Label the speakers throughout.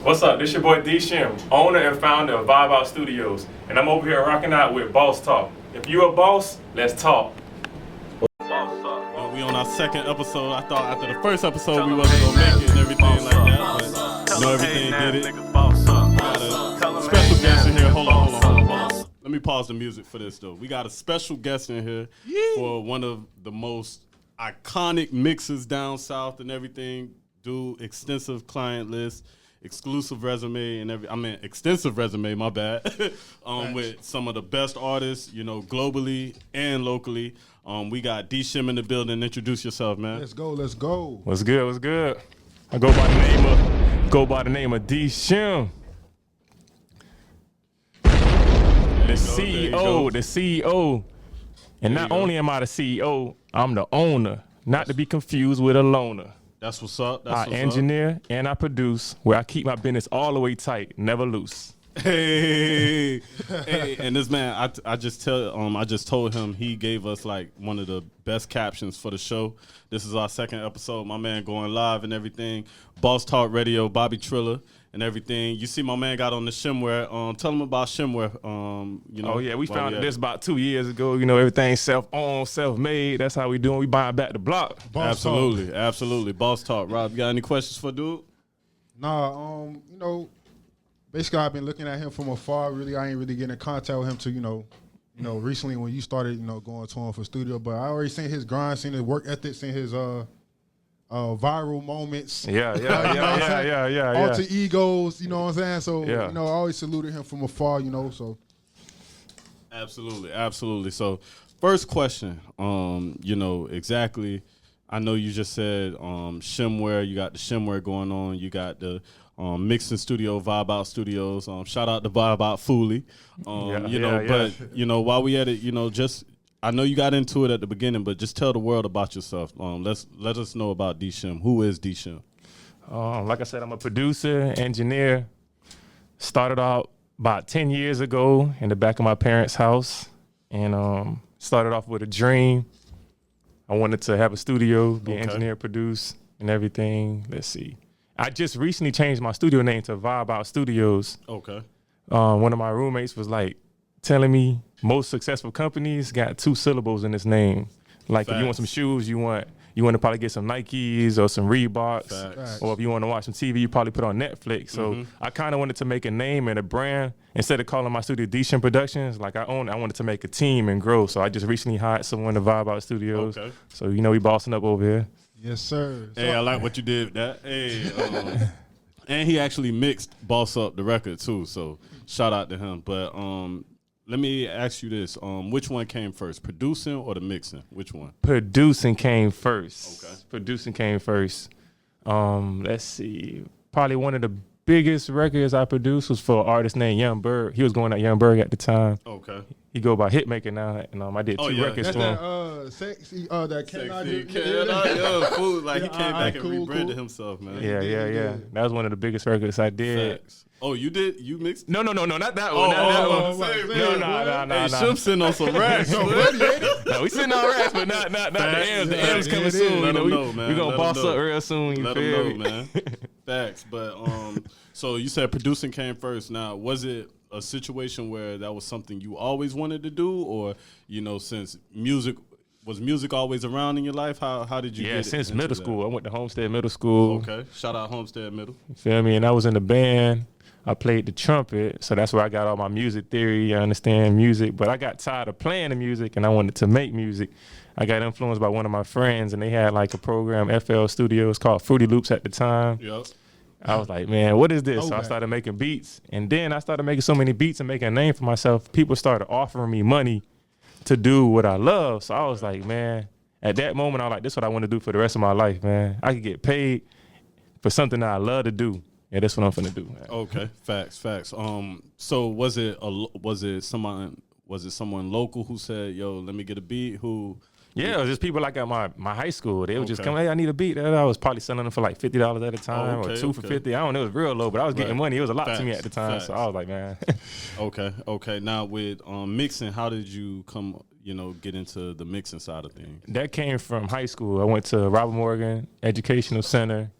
Speaker 1: What's up? This your boy D Shim, owner and founder of Vibe Out Studios, and I'm over here rocking out with Boss Talk. If you a boss, let's talk.
Speaker 2: We on our second episode. I thought after the first episode we wasn't gonna make it and everything like that, but you know everything did it. We got a special guest in here. Hold on. Let me pause the music for this though. We got a special guest in here for one of the most iconic mixers down south and everything. Do extensive client list, exclusive resume and extensive resume, my bad. With some of the best artists, you know, globally and locally. We got D Shim in the building. Introduce yourself, man.
Speaker 3: Let's go.
Speaker 1: What's good? I go by the name of D Shim. The CEO. And not only am I the CEO, I'm the owner. Not to be confused with a loner.
Speaker 2: That's what's up.
Speaker 1: I engineer and I produce, where I keep my business all the way tight, never loose.
Speaker 2: Hey, and this man, I just told him he gave us like one of the best captions for the show. This is our second episode. My man going live and everything. Boss Talk Radio, Bobby Trilla and everything. You see my man got on the Shimware. Tell him about Shimware.
Speaker 1: Oh yeah, we founded this about 2 years ago. You know, everything's self-owned, self-made. That's how we doing. We buying back the block.
Speaker 2: Absolutely. Boss Talk. Rob, you got any questions for dude?
Speaker 3: Nah, basically I've been looking at him from afar. Really, I ain't really getting in contact with him till recently when you started, going to him for studio. But I already seen his grind, seen his work ethic, seen his viral moments.
Speaker 1: Yeah.
Speaker 3: Alter egos, you know what I'm saying? So,
Speaker 1: yeah.
Speaker 3: I always saluted him from afar, so.
Speaker 2: Absolutely. So, first question, exactly. I know you just said Shimware. You got the Shimware going on. You got the mixing studio, Vibe Out Studios. Shout out to Vibe Out Fooly. But while we at it, I know you got into it at the beginning, but just tell the world about yourself. Let us know about D Shim. Who is D Shim?
Speaker 1: Like I said, I'm a producer, engineer. Started out about 10 years ago in the back of my parents' house, and started off with a dream. I wanted to have a studio, be an engineer, produce, and everything. Let's see. I just recently changed my studio name to Vibe Out Studios.
Speaker 2: Okay.
Speaker 1: One of my roommates was like telling me most successful companies got 2 syllables in its name. Like if you want some shoes, you want to probably get some Nikes or some Reeboks.
Speaker 3: Facts.
Speaker 1: Or if you want to watch some TV, you probably put on Netflix. So I kind of wanted to make a name and a brand. Instead of calling my studio D Shim Productions, like I wanted to make a team and grow. So I just recently hired someone to Vibe Out Studios. Okay. So we bossing up over here.
Speaker 3: Yes, sir.
Speaker 2: Hey, I like what you did with that. Hey, and he actually mixed Boss Up the record too. So shout out to him. But let me ask you this: which one came first, producing or the mixing? Which one?
Speaker 1: Producing came first.
Speaker 2: Okay.
Speaker 1: Producing came first. Let's see. Probably one of the biggest records I produced was for an artist named Young Berg. He was going at Young Berg at the time.
Speaker 2: Okay.
Speaker 1: He go by Hitmaker now, and I did 2 records for him.
Speaker 3: That's that Can I Do?
Speaker 2: Food. Like he came back and rebranded himself, man.
Speaker 1: Yeah. That was one of the biggest records I did.
Speaker 2: Facts. Oh, you did? You mixed?
Speaker 1: No, not that one. No.
Speaker 2: Hey, Shim sitting on some racks.
Speaker 1: No, we sitting on racks, but not the M's. The M's coming soon.
Speaker 2: Let them know, man.
Speaker 1: We gonna boss up real soon.
Speaker 2: Let them know, man. Facts. But so you said producing came first. Now, was it a situation where that was something you always wanted to do, or since music always around in your life? How did you get it?
Speaker 1: Since middle school. I went to Homestead Middle School.
Speaker 2: Okay, shout out Homestead Middle.
Speaker 1: You feel me? And I was in the band. I played the trumpet, so that's where I got all my music theory. I understand music, but I got tired of playing the music and I wanted to make music. I got influenced by one of my friends, and they had like a program, FL Studios, called Fruity Loops at the time.
Speaker 2: Yep.
Speaker 1: I was like, man, what is this? So I started making beats, and then I started making so many beats and making a name for myself. People started offering me money to do what I love. So I was like, man, at that moment, I was like, this is what I want to do for the rest of my life, man. I could get paid for something that I love to do. Yeah, that's what I'm finna do, man.
Speaker 2: Okay, facts. So was it someone local who said, yo, let me get a beat?
Speaker 1: Yeah, it was just people like at my high school. They would just come, hey, I need a beat. I was probably selling them for like $50 at a time or 2 for $50. I don't know, it was real low, but I was getting money. It was a lot to me at the time, so I was like, man.
Speaker 2: Okay. Now with mixing, how did you come, get into the mixing side of things?
Speaker 1: That came from high school. I went to Robert Morgan Educational Center.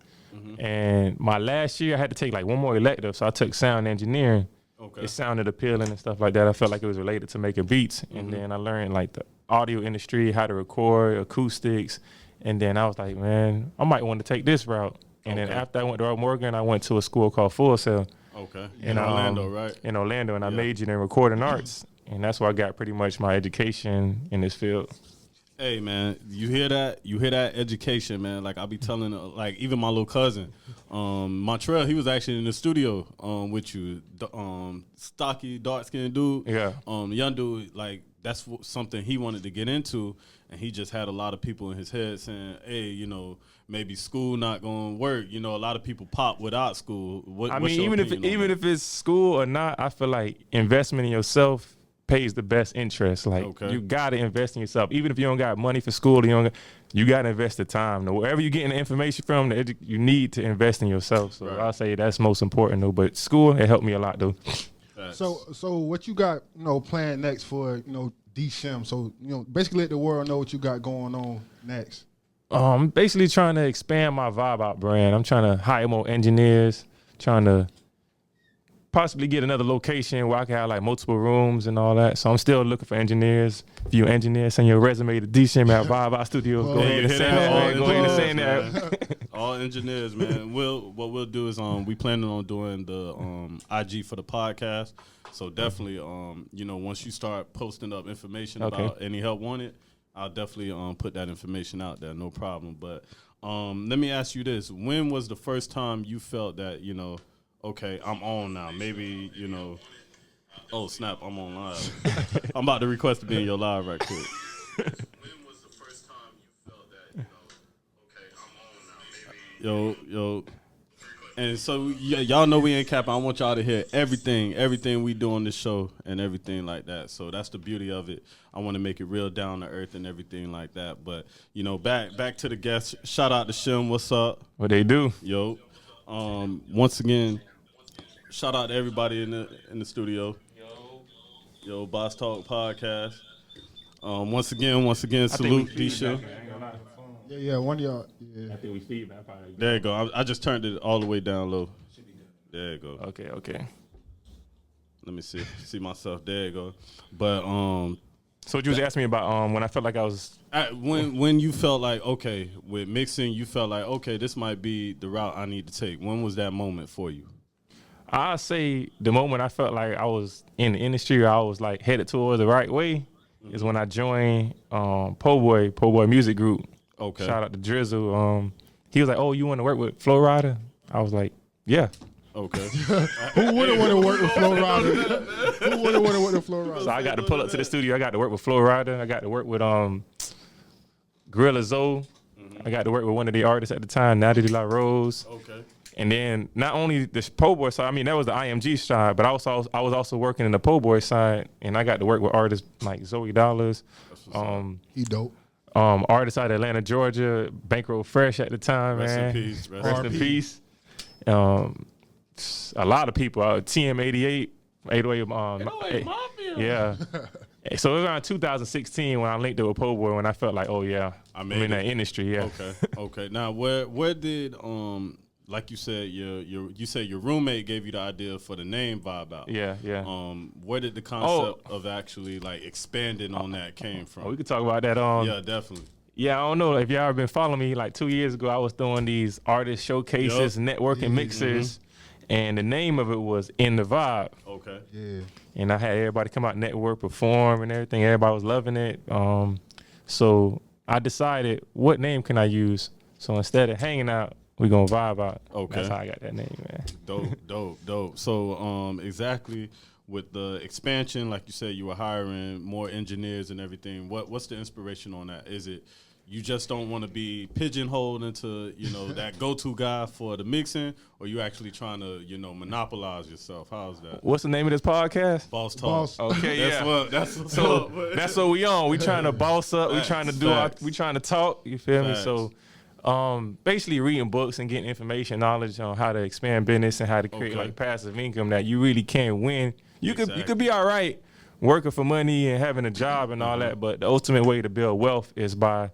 Speaker 1: And my last year, I had to take like one more elective, so I took sound engineering.
Speaker 2: Okay.
Speaker 1: It sounded appealing and stuff like that. I felt like it was related to making beats. And then I learned like the audio industry, how to record, acoustics. And then I was like, man, I might want to take this route. And then after I went to Rob Morgan, I went to a school called Full Sail.
Speaker 2: Okay. In Orlando, right?
Speaker 1: In Orlando, and I majored in recording arts. And that's where I got pretty much my education in this field.
Speaker 2: Hey, man, you hear that? You hear that education, man? Like, I be telling, like, even my little cousin, Montreal, he was actually in the studio with you. Stocky, dark-skinned dude.
Speaker 1: Yeah.
Speaker 2: Young dude, like, that's something he wanted to get into. And he just had a lot of people in his head saying, hey, you know, maybe school not going to work. You know, a lot of people pop without school.
Speaker 1: I mean, even if it's school or not, I feel like investment in yourself pays the best interest. Like you gotta invest in yourself. Even if you don't got money for school, you gotta invest the time. Wherever you're getting the information from, you need to invest in yourself. So I'll say that's most important though. But school, it helped me a lot though.
Speaker 3: So what you got, planned next for, D Shim? So, basically let the world know what you got going on next.
Speaker 1: I'm basically trying to expand my Vibe Out brand. I'm trying to hire more engineers, trying to possibly get another location where I can have like multiple rooms and all that. So I'm still looking for engineers. If you're an engineer, send your resume to D-Shim at Vibe Out Studios. Go ahead and send that. Go ahead and send that.
Speaker 2: All engineers, man. What we'll do is we planning on doing the IG for the podcast. So definitely, once you start posting up information about any help wanted, I'll definitely put that information out there. No problem. But let me ask you this: when was the first time you felt that okay, I'm on now? Maybe oh snap, I'm on live. I'm about to request to be in your live right quick. When was the first time you felt that okay, I'm on now? Maybe yo. And so y'all know we ain't capping. I want y'all to hear everything we do on this show and everything like that. So that's the beauty of it. I want to make it real down to earth and everything like that. But back to the guests. Shout out to Shim. What's up?
Speaker 1: What they do?
Speaker 2: Yo. Once again, shout out to everybody in the studio. Yo, Boss Talk Podcast. Once again, salute D Shim.
Speaker 3: Yeah, one of y'all. Yeah.
Speaker 1: I think we feedback.
Speaker 2: There you go. I just turned it all the way down low. There you go.
Speaker 1: Okay.
Speaker 2: Let me see myself. There you go. But
Speaker 1: so what you was asking me about when I felt like I was
Speaker 2: when you felt like okay with mixing, you felt like okay, this might be the route I need to take. When was that moment for you?
Speaker 1: I say the moment I felt like I was in the industry, or I was like headed towards the right way, is when I joined Po' Boy Music Group.
Speaker 2: Okay.
Speaker 1: Shout out to Drizzle. He was like, "Oh, you want to work with Flo Rida?" I was like, "Yeah."
Speaker 2: Okay.
Speaker 3: Who wouldn't want to work with Flo Rida? Who wouldn't want to work with Flo Rida?
Speaker 1: So I got to pull up to the studio. I got to work with Flo Rida. I got to work with Gorilla Zoe. I got to work with one of the artists at the time, Natalie La Rose.
Speaker 2: Okay.
Speaker 1: And then not only the Po' Boy side, I mean, that was the IMG side, but I was also working in the Po' Boy side, and I got to work with artists like Zoe Dollars.
Speaker 3: He dope.
Speaker 1: Artists out of Atlanta, Georgia, Bankroll Fresh at the time,
Speaker 2: Rest
Speaker 1: man.
Speaker 2: in peace.
Speaker 1: Rest in peace. A lot of people. TM88, 808
Speaker 2: Mafia.
Speaker 1: Yeah. So it was around 2016 when I linked up with Po' Boy, when I felt like, oh yeah, I'm in that industry. Yeah.
Speaker 2: Okay. Now, where did like you said, your roommate gave you the idea for the name Vibe Out.
Speaker 1: Yeah.
Speaker 2: Where did the concept of actually like expanding on that came from?
Speaker 1: We could talk about that.
Speaker 2: Yeah, definitely.
Speaker 1: Yeah, I don't know if y'all ever been following me. Like 2 years ago, I was doing these artist showcases, networking mixers, and the name of it was In the Vibe.
Speaker 2: Okay.
Speaker 3: Yeah.
Speaker 1: And I had everybody come out, network, perform, and everything. Everybody was loving it. So I decided, what name can I use? So instead of hanging out, we're going to vibe out.
Speaker 2: Okay.
Speaker 1: That's how I got that name, man.
Speaker 2: Dope. So exactly with the expansion, like you said, you were hiring more engineers and everything. What's the inspiration on that? Is it you just don't want to be pigeonholed into, that go-to guy for the mixing, or you actually trying to, monopolize yourself? How's that?
Speaker 1: What's the name of this podcast?
Speaker 2: Boss Talk.
Speaker 1: Okay,
Speaker 2: That's what's
Speaker 1: so
Speaker 2: up.
Speaker 1: that's what we on. We trying to boss up. We trying to we trying to talk. You feel me? So basically reading books and getting information, knowledge on how to expand business and how to create like passive income that you really can't win. You could be all right working for money and having a job and all that, but the ultimate way to build wealth is by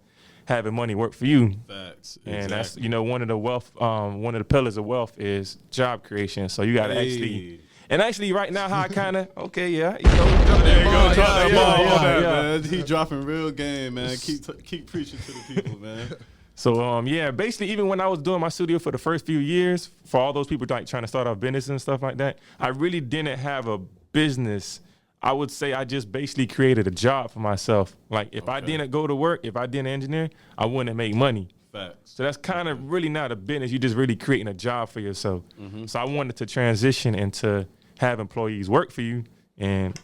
Speaker 1: having money work for you.
Speaker 2: Facts.
Speaker 1: And that's, you know, one of the pillars of wealth is job creation. So you got to actually right now how I kind of, okay, yeah. You know,
Speaker 2: there you go. Drop that ball on that,
Speaker 1: yeah.
Speaker 2: man. He dropping real game, man. Keep preaching to the people, man.
Speaker 1: So, yeah, basically, even when I was doing my studio for the first few years, for all those people like trying to start off business and stuff like that, I really didn't have a business. I would say I just basically created a job for myself. Like, if I didn't go to work, if I didn't engineer, I wouldn't make money.
Speaker 2: Facts.
Speaker 1: So that's kind of really not a business. You're just really creating a job for yourself. So I wanted to transition into have employees work for you, and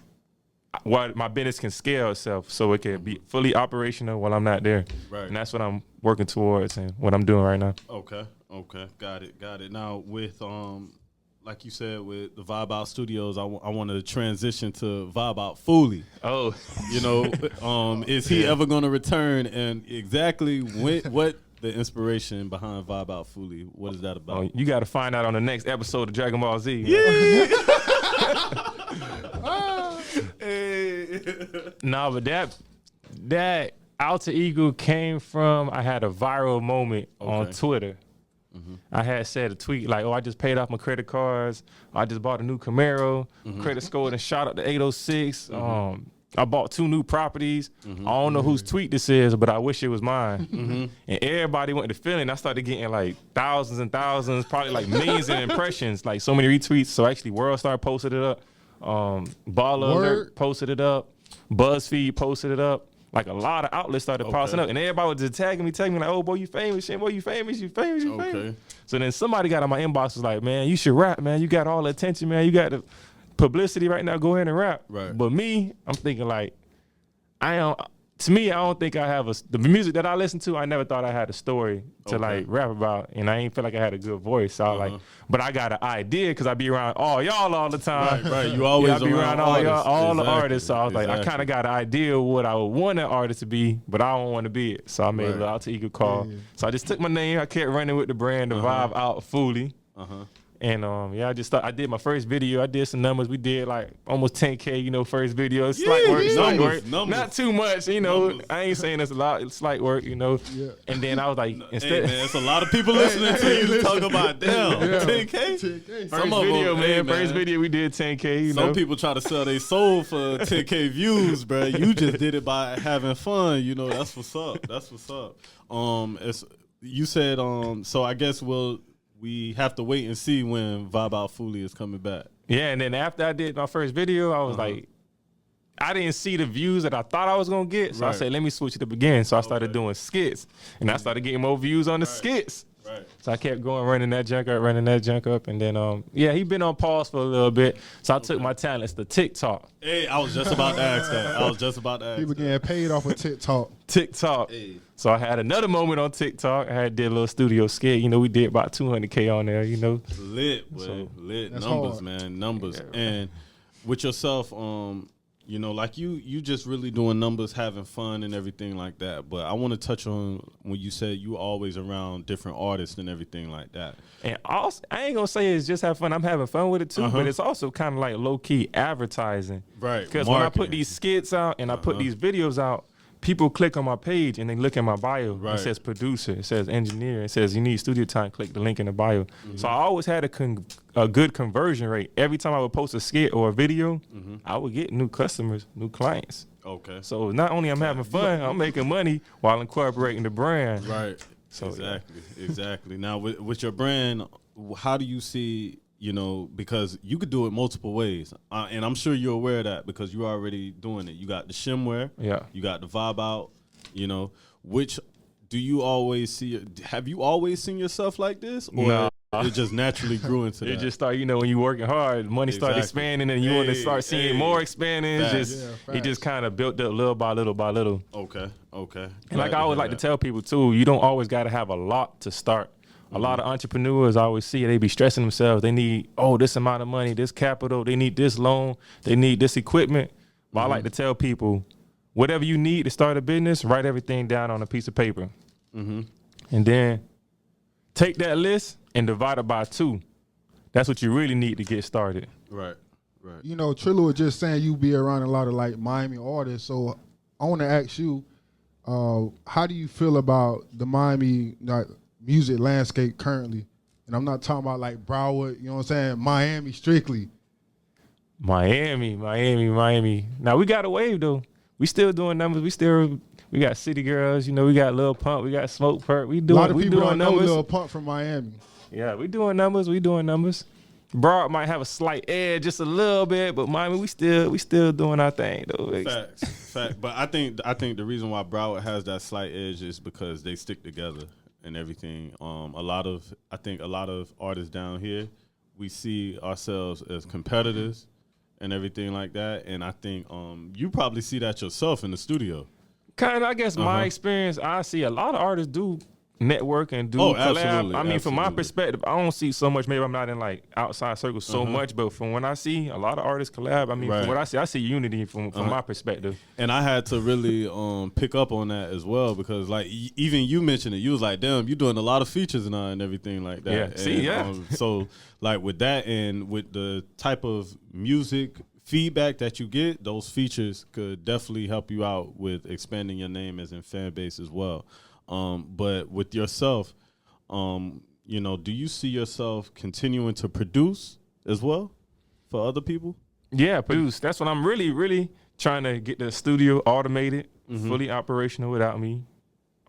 Speaker 1: what my business can scale itself so it can be fully operational while I'm not there.
Speaker 2: Right.
Speaker 1: And that's what I'm working towards and what I'm doing right now.
Speaker 2: Okay. Got it. Now with like you said, with the Vibe Out Studios, I want to transition to Vibe Out Fully.
Speaker 1: Oh,
Speaker 2: you know, is he ever going to return? And exactly what the inspiration behind Vibe Out Fully? What is that about?
Speaker 1: Oh, you got to find out on the next episode of Dragon Ball Z.
Speaker 2: Yeah.
Speaker 1: No, but that alter ego came from, I had a viral moment on Twitter. I had said a tweet like, oh, I just paid off my credit cards. I just bought a new Camaro. Credit score and shot up to 806. I bought 2 new properties. I don't know whose tweet this is, but I wish it was mine. And everybody went to feeling. I started getting like thousands and thousands, probably like millions of impressions, like so many retweets. So actually World Star posted it up. Baller Alert posted it up. BuzzFeed posted it up. Like a lot of outlets started posting up, and everybody was just tagging me like, "Oh, boy, you famous, Shim, boy, you famous." So then somebody got on my inbox was like, "Man, you should rap, man. You got all the attention, man. You got the publicity right now. Go ahead and rap."
Speaker 2: Right.
Speaker 1: But me, I'm thinking like, I don't think I have the music that I listen to. I never thought I had a story to like rap about, and I ain't feel like I had a good voice. So I was like, but I got an idea because I be around all y'all all the time.
Speaker 2: Right. You always
Speaker 1: I be around all y'all, all the artists. So I was like, I kind of got an idea of what I would want an artist to be, but I don't want to be it. So I made a little alter ego call. So I just took my name. I kept running with the brand, the Vibe Out Fully. And I did my first video. I did some numbers. We did like almost 10K, you know, first video. Slight work. Not too much, you know. I ain't saying it's a lot. It's slight work, you know. Yeah. And then I was like,
Speaker 2: instead, man, it's a lot of people listening to you talk about 10K.
Speaker 1: First video, man. First video we did 10K. You know?
Speaker 2: Some people try to sell their soul for 10K views, bro. You just did it by having fun. You know, that's what's up. You said so I guess we have to wait and see when Vibe Out Fully is coming back.
Speaker 1: Yeah, and then after I did my first video, I was like, I didn't see the views that I thought I was gonna get, so I said, let me switch it up again. So I started doing skits, and I started getting more views on the skits. Right. So I kept going, running that junk up, and then he been on pause for a little bit. So I took my talents to TikTok.
Speaker 2: Hey, I was just about to ask that.
Speaker 3: People getting paid off of TikTok.
Speaker 1: Hey. So I had another moment on TikTok. I did a little studio skit. You know, we did about 200K on there. You know,
Speaker 2: lit, boy. So, lit numbers, hard. Man, numbers. Yeah, and with yourself, you know, like you just really doing numbers, having fun and everything like that. But I want to touch on when you said you always around different artists and everything like that. And
Speaker 1: also, I ain't gonna say it's just have fun. I'm having fun with it too, but it's also kind of like low key advertising,
Speaker 2: right?
Speaker 1: Because when I put these skits out and I put these videos out, people click on my page and they look at my bio. Right. It says producer, it says engineer, it says you need studio time, click the link in the bio. So I always had a good conversion rate. Every time I would post a skit or a video, I would get new customers, new clients.
Speaker 2: Okay.
Speaker 1: So not only I'm having fun, I'm making money while incorporating the brand.
Speaker 2: Right. So exactly. Now with your brand, how do you see, you know, because you could do it multiple ways, and I'm sure you're aware of that because you're already doing it. You got the Shimwear, you got the Vibe Out, you know. Which do you always see? Have you always seen yourself like this, or it just naturally grew into that?
Speaker 1: It just started, you know, when you're working hard, money started expanding, and you want to start seeing more expanding. It just kind of built up little by little.
Speaker 2: Okay.
Speaker 1: And like I always like to tell people too, you don't always got to have a lot to start. A lot of entrepreneurs I always see, they be stressing themselves. They need, this amount of money, this capital. They need this loan. They need this equipment. But I like to tell people, whatever you need to start a business, write everything down on a piece of paper. And then take that list and divide it by 2. That's what you really need to get started.
Speaker 2: Right.
Speaker 3: You know, Trilla was just saying you be around a lot of like Miami artists. So I want to ask you, how do you feel about the Miami music landscape currently? And I'm not talking about like Broward, you know what I'm saying? Miami strictly.
Speaker 1: Miami. Now we got a wave though. We still doing numbers. We got City Girls. You know, we got Lil Pump. We got Smoke Perk.
Speaker 3: A lot of people don't know
Speaker 1: numbers.
Speaker 3: Lil Pump from Miami.
Speaker 1: Yeah, we doing numbers. Broward might have a slight edge, just a little bit, but Miami, we still doing our thing though.
Speaker 2: Fact. But I think the reason why Broward has that slight edge is because they stick together and everything. I think a lot of artists down here, we see ourselves as competitors and everything like that. And I think you probably see that yourself in the studio.
Speaker 1: Kind of, I guess my experience, I see a lot of artists do network and do collab.
Speaker 2: Absolutely,
Speaker 1: I mean, from my perspective, I don't see so much. Maybe I'm not in like outside circles so much, but from when I see a lot of artists collab, I mean, from what I see unity from my perspective.
Speaker 2: And I had to really pick up on that as well because like even you mentioned it, you was like, damn, you doing a lot of features and everything like that.
Speaker 1: Yeah,
Speaker 2: so like with that and with the type of music feedback that you get, those features could definitely help you out with expanding your name as in fan base as well. But with yourself, do you see yourself continuing to produce as well for other people?
Speaker 1: Yeah, produce. That's what I'm really, really trying to get the studio automated, fully operational without me.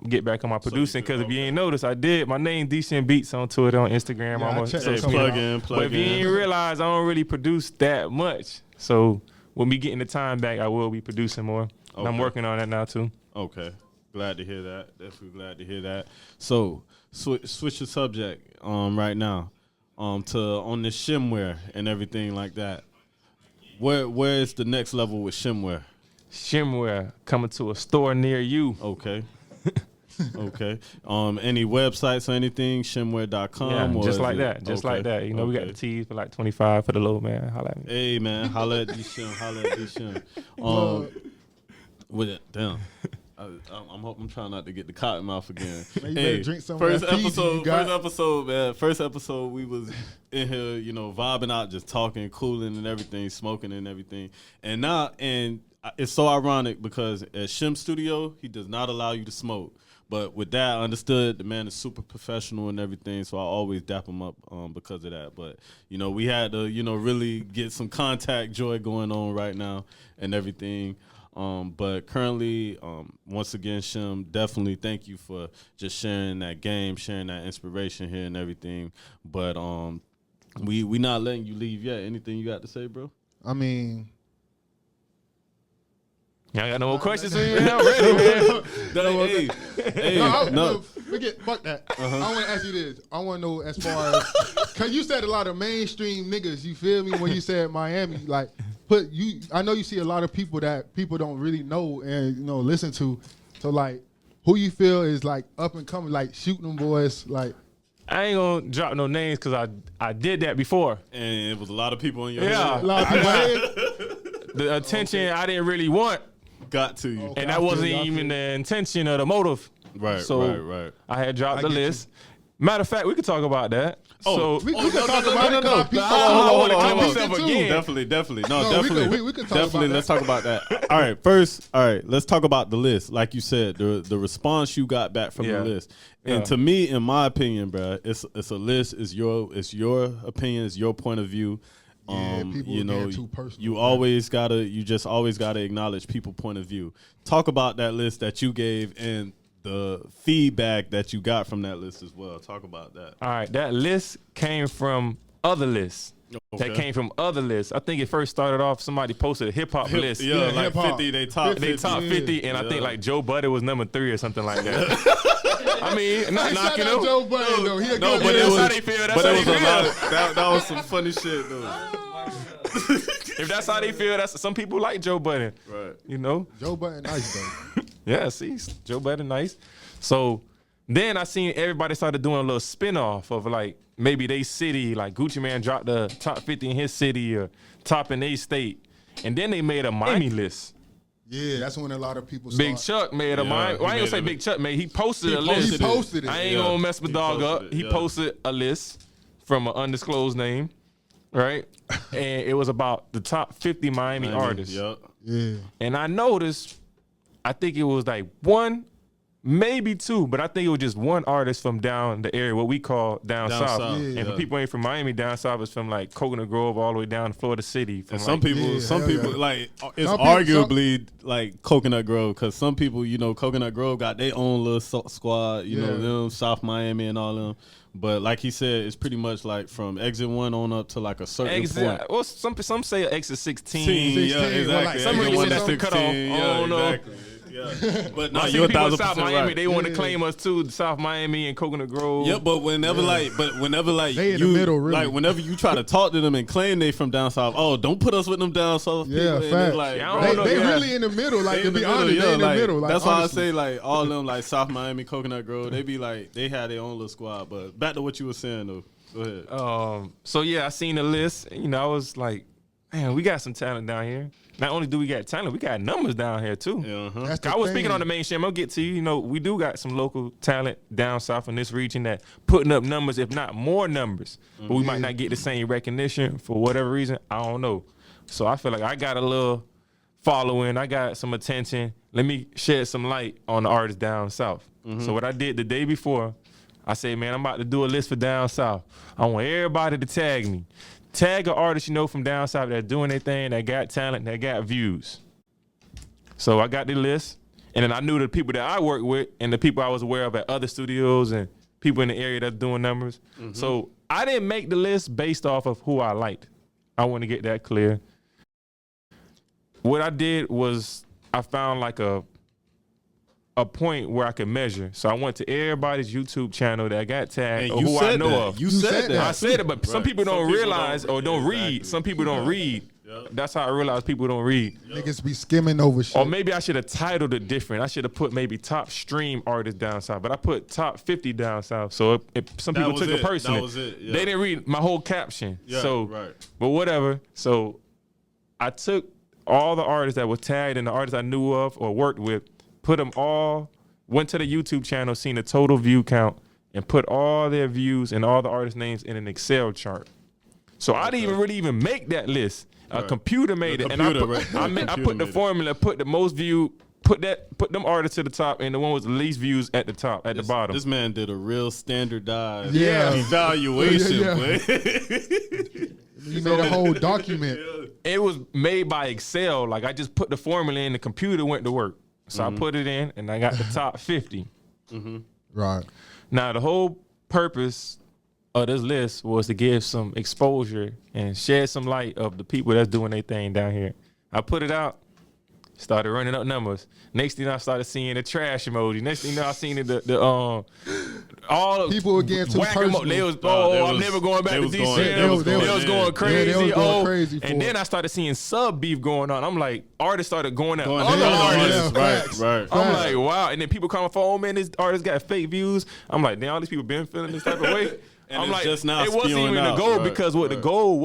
Speaker 1: Get back on my producing because if you ain't noticed, I did. My name Decent Beats on Twitter, on Instagram.
Speaker 2: Plug in.
Speaker 1: But if you ain't realize, I don't really produce that much. So when we getting the time back, I will be producing more. And I'm working on that now too.
Speaker 2: Okay. Glad to hear that. Definitely glad to hear that. So switch the subject right now to on the shimware and everything like that. Where is the next level with shimware?
Speaker 1: Shimware coming to a store near you.
Speaker 2: Okay. Okay. Any websites or anything? Shimware.com?
Speaker 1: Yeah, just like that. Just like that. You know, we got the tees for like $25 for the low, man. Holla at me.
Speaker 2: Hey, man. Holla at D-Shim. With it. Damn. I'm trying not to get the cotton mouth again.
Speaker 3: Man, you better drink some
Speaker 2: first
Speaker 3: of that
Speaker 2: first episode, we was in here, vibing out, just talking, cooling and everything, smoking and everything. And now, it's so ironic because at Shim Studio, he does not allow you to smoke. But with that, I understood the man is super professional and everything, so I always dap him up because of that. But, we had to, really get some contact joy going on right now and everything. But currently, once again, Shim, definitely thank you for just sharing that game, sharing that inspiration here and everything. But we not letting you leave yet. Anything you got to say, bro?
Speaker 3: I mean,
Speaker 1: y'all got no more questions for me? I'm ready, man.
Speaker 3: Fuck that. I want to ask you this. I want to know as far as, because you said a lot of mainstream niggas, you feel me, when you said Miami, like, I know you see a lot of people that people don't really know and listen to. So like, who you feel is like up and coming, like shooting them boys? Like,
Speaker 1: I ain't gonna drop no names because I did that before,
Speaker 2: and it was a lot of people in your
Speaker 1: head.
Speaker 3: A lot of people.
Speaker 1: The attention I didn't really want
Speaker 2: got to you,
Speaker 1: and that wasn't even the intention or the motive.
Speaker 2: Right.
Speaker 1: So I had dropped the list. Matter of fact, we could talk about that.
Speaker 3: We can talk about it.
Speaker 2: Hold on. Definitely. No, definitely.
Speaker 3: We can talk
Speaker 2: definitely.
Speaker 3: about
Speaker 2: let's talk about that. All right. Let's talk about the list. Like you said, the response you got back from the list. And to me, in my opinion, bro, it's a list. It's your opinion. It's your point of view.
Speaker 3: People too personal,
Speaker 2: you just always gotta acknowledge people's point of view. Talk about that list that you gave and the feedback that you got from that list as well. Talk about that.
Speaker 1: All right, that list came from other lists.
Speaker 2: Okay.
Speaker 1: That came from other lists. I think it first started off, somebody posted a hip-hop list.
Speaker 2: Yeah, like
Speaker 3: hip-hop.
Speaker 2: 50, they top
Speaker 1: 50, and I think like Joe Budden was number 3 or something like that. I mean, not knocking him.
Speaker 3: Joe Budden, though.
Speaker 1: But that's how they feel. That's how they feel.
Speaker 2: That was some funny shit, though.
Speaker 1: If that's how they feel, some people like Joe Budden.
Speaker 2: Right.
Speaker 3: Joe Budden nice, though.
Speaker 1: Yeah, see, Joe Budden nice. So then I seen everybody started doing a little spinoff of like maybe they city, like Gucci Mane dropped the top 50 in his city or top in their state. And then they made a Miami list.
Speaker 3: Yeah, that's when a lot of people
Speaker 1: Big Chuck made a Miami. Well, I ain't gonna say Big Chuck made. He posted a list.
Speaker 3: He posted it.
Speaker 1: I ain't gonna mess my dog up. He posted a list from an undisclosed name, right? And it was about the top 50 Miami artists.
Speaker 2: Yep.
Speaker 3: Yeah.
Speaker 1: And I noticed I think it was like one, maybe two, but I think it was just one artist from down the area, what we call down south.
Speaker 2: Yeah.
Speaker 1: And the people ain't from Miami, down south is from like Coconut Grove all the way down to Florida City.
Speaker 2: And
Speaker 1: like,
Speaker 2: some people like it's
Speaker 3: Some
Speaker 2: arguably like Coconut Grove, because some people, Coconut Grove got their own little squad, you know, them South Miami and all them. But like he said, it's pretty much like from exit 1 on up to like a certain point.
Speaker 1: Well, some say exit 16.
Speaker 2: 16, yeah, exactly.
Speaker 3: Like,
Speaker 1: some people say that's the cutoff. I don't know.
Speaker 2: Exactly. Yeah. But
Speaker 1: I
Speaker 2: no,
Speaker 1: see
Speaker 2: you're
Speaker 1: people in South
Speaker 2: 1,000%
Speaker 1: Miami,
Speaker 2: right.
Speaker 1: they want to claim us too, South Miami and Coconut Grove.
Speaker 2: Yeah, but whenever
Speaker 3: they in the middle, really.
Speaker 2: like whenever you try to talk to them and claim they from down south, oh, don't put us with them down south people.
Speaker 3: Yeah,
Speaker 2: And
Speaker 3: facts.
Speaker 2: it's like,
Speaker 1: Yeah, I don't know,
Speaker 3: They
Speaker 1: yeah.
Speaker 3: really in the middle. Like,
Speaker 2: they
Speaker 3: to
Speaker 2: in the
Speaker 3: be
Speaker 2: middle,
Speaker 3: honest,
Speaker 2: yeah,
Speaker 3: they in the
Speaker 2: like,
Speaker 3: middle. Like,
Speaker 2: that's why I
Speaker 3: honestly.
Speaker 2: say like all them like South Miami, Coconut Grove, they be like they had their own little squad. But back to what you were saying though. Go ahead.
Speaker 1: So yeah, I seen the list. I was like, man, we got some talent down here. Not only do we got talent, we got numbers down here too.
Speaker 2: Yeah,
Speaker 3: That's the
Speaker 1: I was
Speaker 3: thing.
Speaker 1: speaking on the main Shim. I'll get to you. We do got some local talent down south in this region that putting up numbers, if not more numbers. But we might not get the same recognition for whatever reason. I don't know. So I feel like I got a little following. I got some attention. Let me shed some light on the artists down south. So what I did the day before, I said, man, I'm about to do a list for down south. I want everybody to tag me. Tag an artist from down south that's doing their thing, that got talent, that got views. So I got the list, and then I knew the people that I work with and the people I was aware of at other studios and people in the area that's doing numbers. So I didn't make the list based off of who I liked. I want to get that clear. What I did was I found like a point where I could measure. So I went to everybody's YouTube channel that got tagged
Speaker 2: And
Speaker 1: or
Speaker 2: you
Speaker 1: who
Speaker 2: said
Speaker 1: I know
Speaker 2: that.
Speaker 1: of.
Speaker 2: You said that.
Speaker 1: I said it, but some
Speaker 2: Right.
Speaker 1: people don't
Speaker 2: Some people
Speaker 1: realize
Speaker 2: don't-
Speaker 1: or don't read.
Speaker 2: exactly.
Speaker 1: Some people don't read.
Speaker 2: Yep.
Speaker 1: That's how I realized people don't read.
Speaker 3: Niggas be skimming over shit.
Speaker 1: Or maybe I should have titled it different. I should have put maybe top stream artists down south, but I put top 50 down south. So if some
Speaker 2: That
Speaker 1: people
Speaker 2: was
Speaker 1: took
Speaker 2: it.
Speaker 1: it personally.
Speaker 2: That was it, yeah.
Speaker 1: They didn't read my whole caption.
Speaker 2: Yeah,
Speaker 1: so,
Speaker 2: right.
Speaker 1: but whatever. So I took all the artists that were tagged and the artists I knew of or worked with, put them all, went to the YouTube channel, seen the total view count, and put all their views and all the artist names in an Excel chart. So I didn't even make that list. A
Speaker 2: Right.
Speaker 1: computer made
Speaker 2: The
Speaker 1: it,
Speaker 2: computer,
Speaker 1: and
Speaker 2: right.
Speaker 1: I
Speaker 2: Computer
Speaker 1: put the
Speaker 2: made it.
Speaker 1: formula, put the most view, put them artists to the top, and the one with the least views at the top, at the bottom.
Speaker 2: This man did a real standardized
Speaker 3: Yeah.
Speaker 2: evaluation.
Speaker 3: Yeah.
Speaker 2: boy.
Speaker 3: You made a whole document.
Speaker 1: It was made by Excel. Like I just put the formula in, the computer went to work. So I put it in, and I got the top 50.
Speaker 3: Right.
Speaker 1: Now the whole purpose of this list was to give some exposure and shed some light of the people that's doing their thing down here. I put it out, started running up numbers. Next thing I started seeing the trash emoji. Next thing I seen all of
Speaker 3: People were getting too
Speaker 1: whack
Speaker 3: personal.
Speaker 1: They was,
Speaker 2: They
Speaker 1: I'm
Speaker 2: was-
Speaker 1: never going back
Speaker 2: they
Speaker 1: to
Speaker 2: was
Speaker 1: DC.
Speaker 2: going-
Speaker 1: They was
Speaker 3: they was
Speaker 1: going
Speaker 3: in.
Speaker 1: crazy.
Speaker 3: Yeah, they was going crazy for
Speaker 1: and
Speaker 3: it.
Speaker 1: then I started seeing sub beef going on. I'm like, artists started going at
Speaker 2: Going
Speaker 1: other
Speaker 2: to other
Speaker 1: artists.
Speaker 2: artists. Right.
Speaker 1: I'm like, wow. And then people coming for, oh man, this artist got fake views. I'm like, damn, all these people been feeling this type of way.
Speaker 2: And
Speaker 1: I'm
Speaker 2: it's
Speaker 1: like,
Speaker 2: just now
Speaker 1: it wasn't
Speaker 2: spewing
Speaker 1: even the
Speaker 2: out.
Speaker 1: goal
Speaker 2: Right,
Speaker 1: because what the
Speaker 2: right.
Speaker 1: goal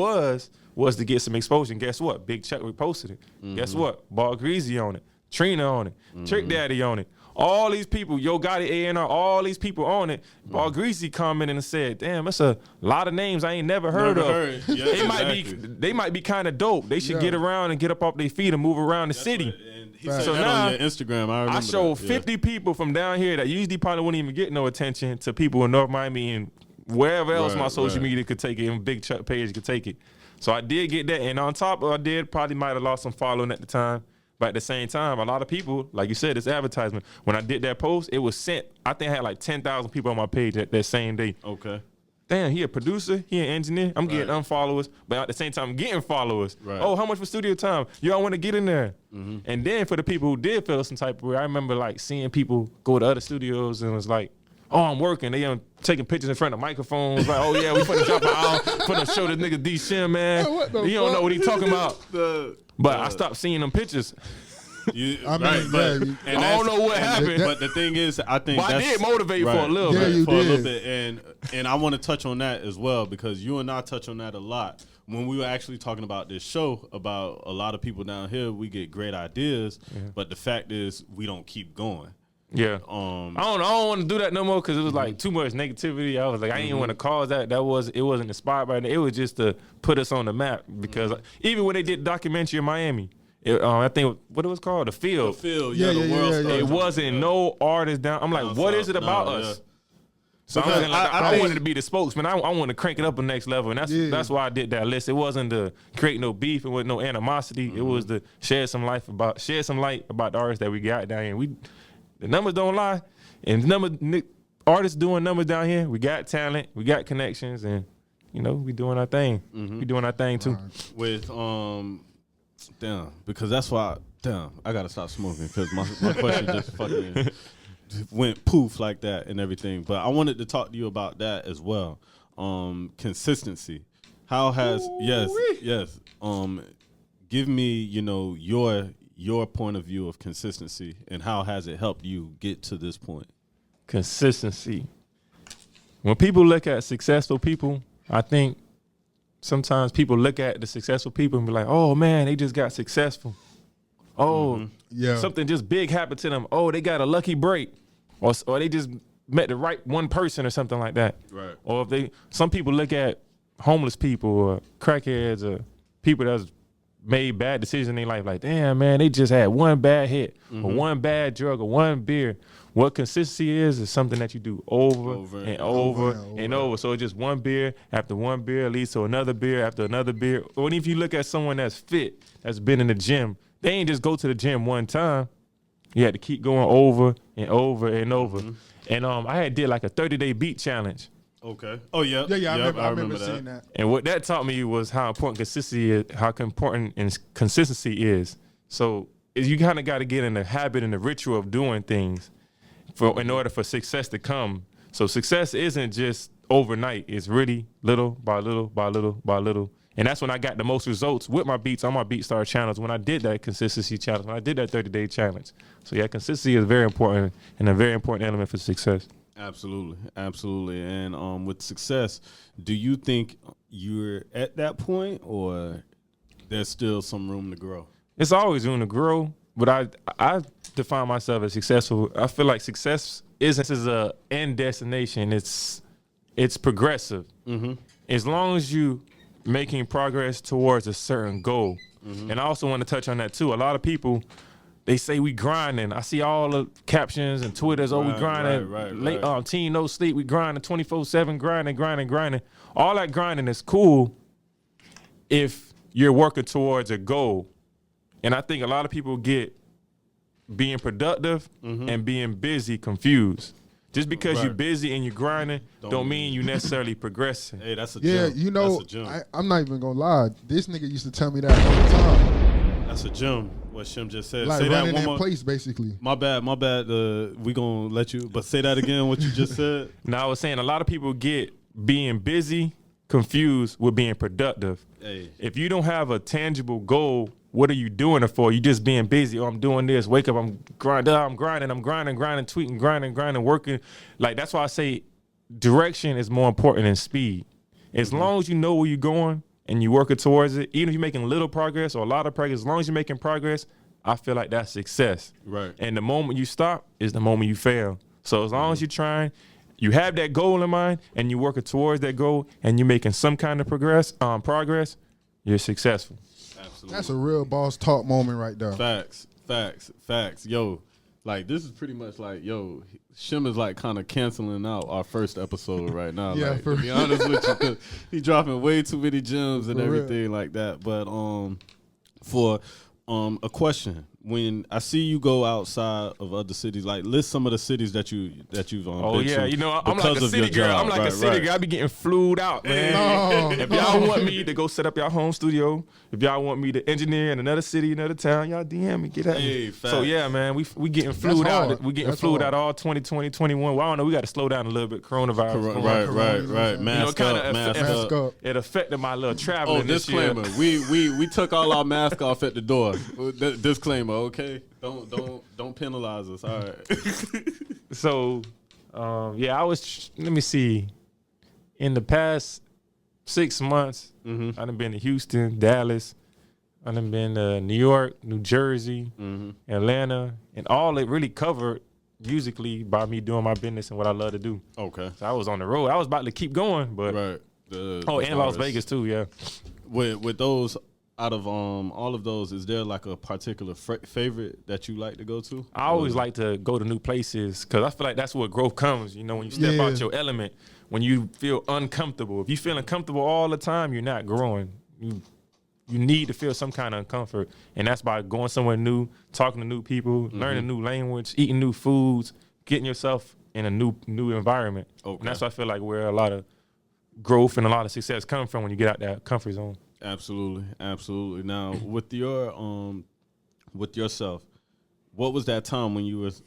Speaker 1: was to get some exposure. And guess what? Big Chuck reposted it. Guess what? Ball Greasy on it. Trina on it. Trick Daddy on it. All these people, Yo Gotti, A&R, all these people on it. Ball Greasy commented and said, damn, that's a lot of names I ain't never heard
Speaker 2: Never
Speaker 1: of.
Speaker 2: heard. Yeah, exactly.
Speaker 1: They might be kind of dope. They should
Speaker 3: Yeah.
Speaker 1: get around and get up off their feet and move around the city.
Speaker 2: And he
Speaker 3: Right.
Speaker 2: said
Speaker 1: So
Speaker 2: that
Speaker 1: now,
Speaker 2: on your Instagram. I remember
Speaker 1: I showed
Speaker 2: that. Yeah.
Speaker 1: 50 people from down here that usually probably wouldn't even get no attention to people in North Miami and wherever else
Speaker 2: Right,
Speaker 1: my social
Speaker 2: right.
Speaker 1: media could take it and Big Chuck page could take it. So I did get that. And on top of probably might have lost some following at the time. But at the same time, a lot of people, like you said, it's advertisement. When I did that post, it was sent. I think I had like 10,000 people on my page that same day.
Speaker 2: Okay.
Speaker 1: Damn, he a producer, he an engineer. I'm getting unfollowers, but at the same time, I'm getting followers.
Speaker 2: Right.
Speaker 1: Oh, how much for studio time? Y'all want to get in there? And then for the people who did feel some type of way, I remember like seeing people go to other studios and was like, oh, I'm working. They taking pictures in front of microphones. Like, oh yeah, we finna drop an album, finna show this nigga D Shim, man.
Speaker 3: What the
Speaker 1: He don't know what he talking about. But I
Speaker 2: I
Speaker 1: stopped seeing them pictures.
Speaker 3: I mean, yeah,
Speaker 1: I don't know what happened.
Speaker 2: But the thing is, I think
Speaker 1: But I
Speaker 2: that's,
Speaker 1: did motivate you for a little
Speaker 3: Yeah,
Speaker 1: bit.
Speaker 3: you
Speaker 2: for a little
Speaker 3: did.
Speaker 2: bit, and I want to touch on that as well because you and I touch on that a lot when we were actually talking about this show about a lot of people down here. We get great ideas, but the fact is we don't keep going.
Speaker 1: Yeah. I don't want to do that no more because it was like too much negativity. I was like, I didn't want to cause that. It wasn't inspired by that. It was just to put us on the map because even when they did the documentary in Miami, I think what it was called, the field.
Speaker 2: The field,
Speaker 3: Yeah,
Speaker 2: the
Speaker 3: yeah,
Speaker 2: world
Speaker 3: yeah,
Speaker 2: star.
Speaker 3: yeah.
Speaker 1: It wasn't no artist down. I'm like,
Speaker 2: Down
Speaker 1: what
Speaker 2: south,
Speaker 1: is it about
Speaker 2: no,
Speaker 1: us?
Speaker 2: yeah.
Speaker 1: So
Speaker 2: Because
Speaker 1: I
Speaker 2: think-
Speaker 1: wanted to be the spokesman. I wanted to crank it up a next level, and that's why I did that list. It wasn't to create no beef and with no animosity. It was to shed some light about the artists that we got down here. The numbers don't lie, and artists doing numbers down here. We got talent, we got connections, and we doing our thing. We doing our thing too.
Speaker 2: With because that's why I gotta stop smoking because my question just fucking went poof like that and everything. But I wanted to talk to you about that as well. Consistency. How has yes. Give me your point of view of consistency and how has it helped you get to this point?
Speaker 1: Consistency. When people look at successful people, I think sometimes people look at the successful people and be like, oh man, they just got successful. Oh, something just big happened to them. Oh, they got a lucky break. Or they just met the right one person or something like that.
Speaker 2: Right.
Speaker 1: Or some people look at homeless people or crackheads or people that's made bad decisions in their life like, damn man, they just had one bad hit or one bad drug or one beer. What consistency is something that you do over and over. So it's just one beer after one beer leads to another beer after another beer. Or if you look at someone that's fit, that's been in the gym, they ain't just go to the gym one time. You had to keep going over and over and over. And I did like a 30-day beat challenge.
Speaker 2: Okay. Oh yeah.
Speaker 3: Yeah. I remember seeing that.
Speaker 1: And what that taught me was how important consistency is. So you kind of got to get in the habit and the ritual of doing things in order for success to come. So success isn't just overnight. It's really little by little by little by little. And that's when I got the most results with my beats on my BeatStar channels when I did that consistency challenge, when I did that 30-day challenge. So yeah, consistency is very important and a very important element for success.
Speaker 2: Absolutely. And with success, do you think you're at that point or there's still some room to grow?
Speaker 1: It's always room to grow, but I define myself as successful. I feel like success isn't an end destination. It's progressive. As long as you making progress towards a certain goal. And I also want to touch on that too. A lot of people, they say we grinding. I see all the captions and Twitters, we grinding. Right. Team no sleep, we grinding 24/7, grinding. All that grinding is cool if you're working towards a goal. And I think a lot of people get being productive and being busy confused. Just because you're busy and you're grinding don't mean you necessarily progressing.
Speaker 2: Hey, that's a
Speaker 3: gem.
Speaker 2: That's a gem.
Speaker 3: I'm not even gonna lie. This nigga used to tell me that all the time.
Speaker 2: That's a gem. What Shim just said.
Speaker 3: Like
Speaker 2: say
Speaker 3: running
Speaker 2: that one
Speaker 3: in
Speaker 2: more.
Speaker 3: place, basically.
Speaker 2: My bad. We gonna let you. But say that again. What you just said.
Speaker 1: Now I was saying a lot of people get being busy confused with being productive.
Speaker 2: Hey.
Speaker 1: If you don't have a tangible goal, what are you doing it for? You just being busy. Oh, I'm doing this. Wake up, I'm grinding, tweeting, grinding, working. Like, that's why I say direction is more important than speed. As long as you know where you're going and you're working towards it, even if you're making little progress or a lot of progress, as long as you're making progress, I feel like that's success.
Speaker 2: Right.
Speaker 1: And the moment you stop is the moment you fail. So as long as you're trying, you have that goal in mind and you're working towards that goal and you're making some kind of progress, you're successful.
Speaker 2: Absolutely.
Speaker 3: That's a real boss talk moment right there.
Speaker 2: Facts. Yo, like this is pretty much like, Shim is like kind of canceling out our first episode right now.
Speaker 3: Yeah,
Speaker 2: like,
Speaker 3: for
Speaker 2: to be honest with you, 'cause he dropping way too many gems and
Speaker 3: For
Speaker 2: everything like that. But for a question, when I see you go outside of other cities, like list some of the cities that you've been to
Speaker 1: I'm like a city girl. I'm like a city girl. I be getting flued out, man. If y'all want me to go set up your home studio, if y'all want me to engineer in another city, another town, y'all DM me, get at me. So yeah, man, we getting flued out. We getting flued out all 2020, 21. Well, I don't know. We got to slow down a little bit. Coronavirus.
Speaker 2: Right. Mask up.
Speaker 1: It affected my little traveling this
Speaker 2: disclaimer.
Speaker 1: year.
Speaker 2: We took all our masks off at the door. Disclaimer, okay? Don't penalize us. All right.
Speaker 1: So, let me see. In the past 6 months, I done been to Houston, Dallas. I done been to New York, New Jersey, Atlanta, and all it really covered musically by me doing my business and what I love to do.
Speaker 2: Okay.
Speaker 1: So I was on the road. I was about to keep going, but
Speaker 2: right.
Speaker 1: And Las Vegas too, yeah.
Speaker 2: With those out of all of those, is there like a particular favorite that you like to go to?
Speaker 1: I always like to go to new places because I feel like that's where growth comes. You know, when you step out your element, when you feel uncomfortable. If you feel uncomfortable all the time, you're not growing. You need to feel some kind of comfort, and that's by going somewhere new, talking to new people, learning a new language, eating new foods, getting yourself in a new environment. Okay. And that's why I feel like where a lot of growth and a lot of success come from when you get out that comfort zone.
Speaker 2: Absolutely. Now, with yourself, what was that time when you was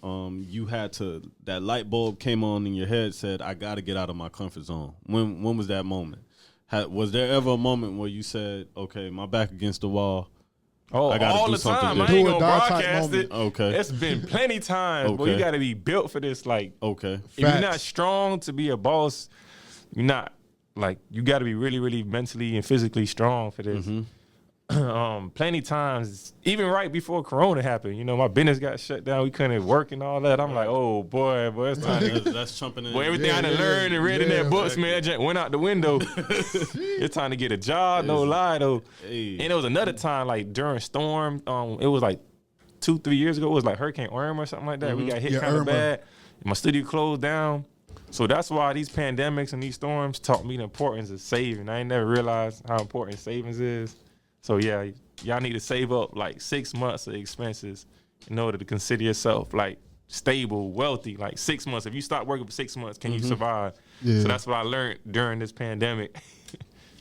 Speaker 2: you had to, that light bulb came on in your head, said, I got to get out of my comfort zone? When was that moment? Was there ever a moment where you said, okay, my back against the wall?
Speaker 1: Oh,
Speaker 2: I gotta
Speaker 1: all
Speaker 2: do
Speaker 1: the
Speaker 2: something
Speaker 1: time. I
Speaker 2: different.
Speaker 1: ain't gonna broadcast it.
Speaker 2: Okay.
Speaker 1: It's been plenty times, but you got to be built for this. Like,
Speaker 2: okay,
Speaker 1: if you're not strong to be a boss, you're not. Like, you got to be really, really mentally and physically strong for this. Plenty times, even right before Corona happened, you know, my business got shut down. We couldn't work and all that. I'm like, oh boy, it's time to.
Speaker 2: That's jumping in.
Speaker 1: Boy, everything I done learned and read in that books, man, that just went out the window. It's time to get a job. No lie though. Hey. And it was another time, like during storm. It was like 2-3 years ago. It was like Hurricane Irma or something like that. We got hit kind of bad. My studio closed down. So that's why these pandemics and these storms taught me the importance of saving. I ain't never realized how important savings is. So yeah, y'all need to save up like 6 months of expenses in order to consider yourself like stable, wealthy. Like 6 months. If you stop working for 6 months, can you survive? Yeah. So that's what I learned during this pandemic.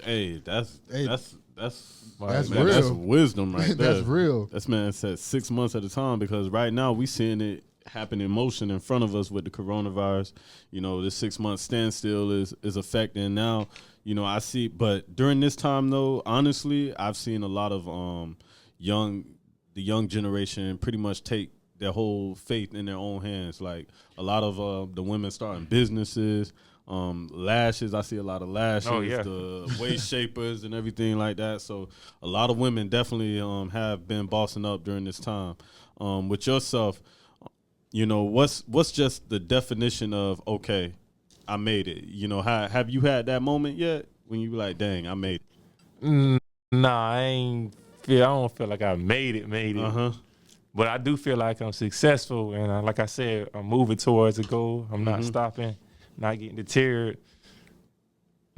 Speaker 2: Hey, that's
Speaker 3: real.
Speaker 2: That's wisdom right there.
Speaker 3: That's real.
Speaker 2: This man said 6 months at a time, because right now we seeing it happen in motion in front of us with the coronavirus. You know, this 6 month standstill is affecting now. You know, I see, but during this time though, honestly, I've seen a lot of the young generation pretty much take their whole fate in their own hands. Like a lot of the women starting businesses, lashes. I see a lot of lashes, the waist shapers and everything like that. So a lot of women definitely have been bossing up during this time. With yourself, you know, what's just the definition of, okay, I made it? You know, have you had that moment yet when you were like, dang, I made it?
Speaker 1: Nah, I don't feel like I made it. But I do feel like I'm successful, and like I said, I'm moving towards a goal. I'm not stopping, not getting deterred.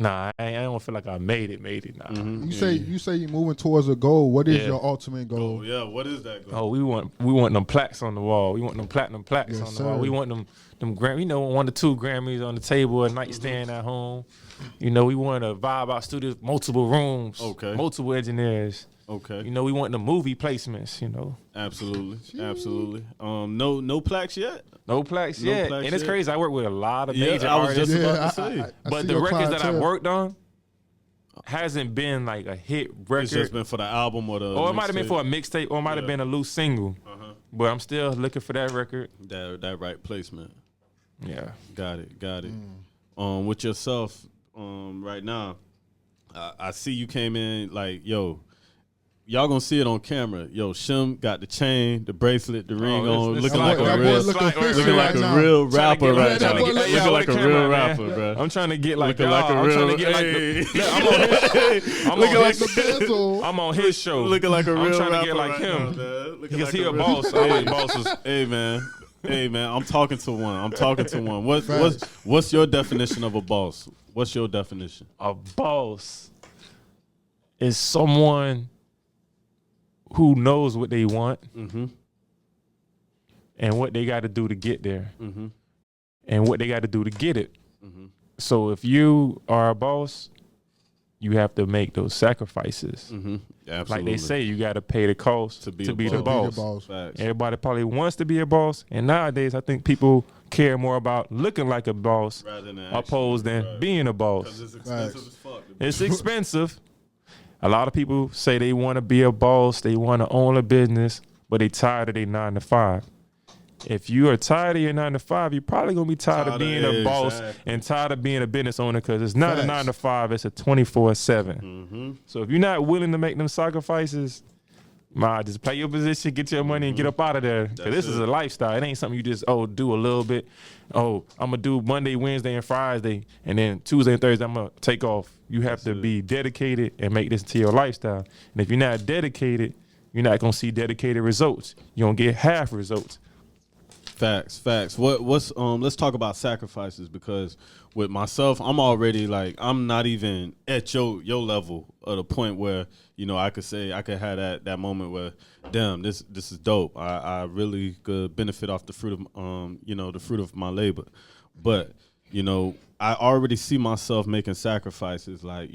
Speaker 1: Nah, I don't feel like I made it. Nah.
Speaker 3: You say you're moving towards a goal. What is your ultimate goal?
Speaker 2: Oh, yeah, what is that goal?
Speaker 1: Oh, we want them plaques on the wall. We want them platinum plaques on the wall. We want them Grammy, 1 or 2 Grammys on the table, a nightstand at home. You know, we want to vibe out studios, multiple rooms, multiple engineers.
Speaker 2: Okay.
Speaker 1: You know, we want the movie placements, you know.
Speaker 2: Absolutely. No plaques yet?
Speaker 1: No plaques yet. And it's crazy. I work with a lot of major
Speaker 2: I was
Speaker 1: artists.
Speaker 2: just about to say.
Speaker 1: But the records that I've worked on hasn't been like a hit record.
Speaker 2: It's just been for the album or
Speaker 1: it might have been for a mixtape, or it might have been a loose single. But I'm still looking for that record.
Speaker 2: That right placement.
Speaker 1: Yeah.
Speaker 2: Got it. With yourself, right now, I see you came in like, yo, y'all gonna see it on camera. Yo, Shim got the chain, the bracelet, the ring on, looking like a real rapper right now. Looking like a real rapper, bro.
Speaker 1: I'm trying to get like
Speaker 2: looking like a real.
Speaker 1: I'm on his show.
Speaker 2: Looking like a real rapper.
Speaker 1: I'm trying to get like him because he a boss. I like bosses.
Speaker 2: Hey man, I'm talking to one. What's your definition of a boss? What's your definition?
Speaker 1: A boss is someone who knows what they want and what they got to do to get there and what they got to do to get it. So if you are a boss, you have to make those sacrifices.
Speaker 2: Absolutely.
Speaker 1: Like they say, you got to pay the cost to be the boss. Everybody probably wants to be a boss. And nowadays, I think people care more about looking like a boss opposed than being a boss.
Speaker 2: Because it's expensive as fuck.
Speaker 1: It's expensive. A lot of people say they want to be a boss, they want to own a business, but they tired of their 9 to 5. If you are tired of your 9 to 5, you're probably going to be tired of being a boss and tired of being a business owner, because it's not a 9 to 5, it's a 24/7. So if you're not willing to make them sacrifices, Just play your position, get your money, and get up out of there. Because this is a lifestyle. It ain't something you just, do a little bit. I'm going to do Monday, Wednesday, and Friday, and then Tuesday and Thursday I'm going to take off. You have to be dedicated and make this into your lifestyle. And if you're not dedicated, you're not going to see dedicated results. You're going to get half results.
Speaker 2: Facts. Let's talk about sacrifices, because with myself, I'm already like, I'm not even at your level of the point where, I could say, I could have that moment where, damn, this is dope. I really could benefit off the fruit of, the fruit of my labor. But, I already see myself making sacrifices. Like,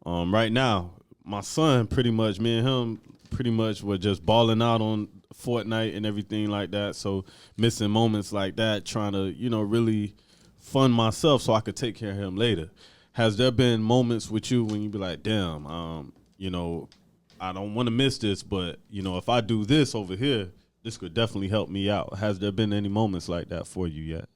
Speaker 2: right now, my son, pretty much, me and him pretty much were just balling out on Fortnite and everything like that. So missing moments like that, trying to, really fund myself so I could take care of him later. Has there been moments with you when you be like, damn, I don't want to miss this, but, if I do this over here, this could definitely help me out. Has there been any moments like that for you yet?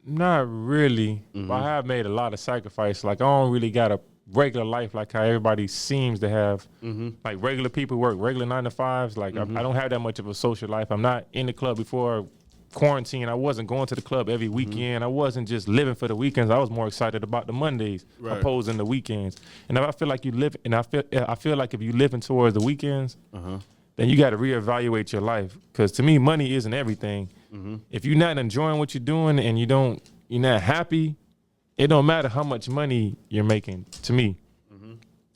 Speaker 1: Not really. But I have made a lot of sacrifice. Like, I don't really got a regular life like how everybody seems to have. Like, regular people work regular 9 to 5s. Like, I don't have that much of a social life. I'm not in the club before quarantine. I wasn't going to the club every weekend. I wasn't just living for the weekends. I was more excited about the Mondays opposed to the weekends. And if I feel like you live, and I feel like if you living towards the weekends, then you got to reevaluate your life. Because to me, money isn't everything. If you're not enjoying what you're doing and you're not happy, it don't matter how much money you're making. To me,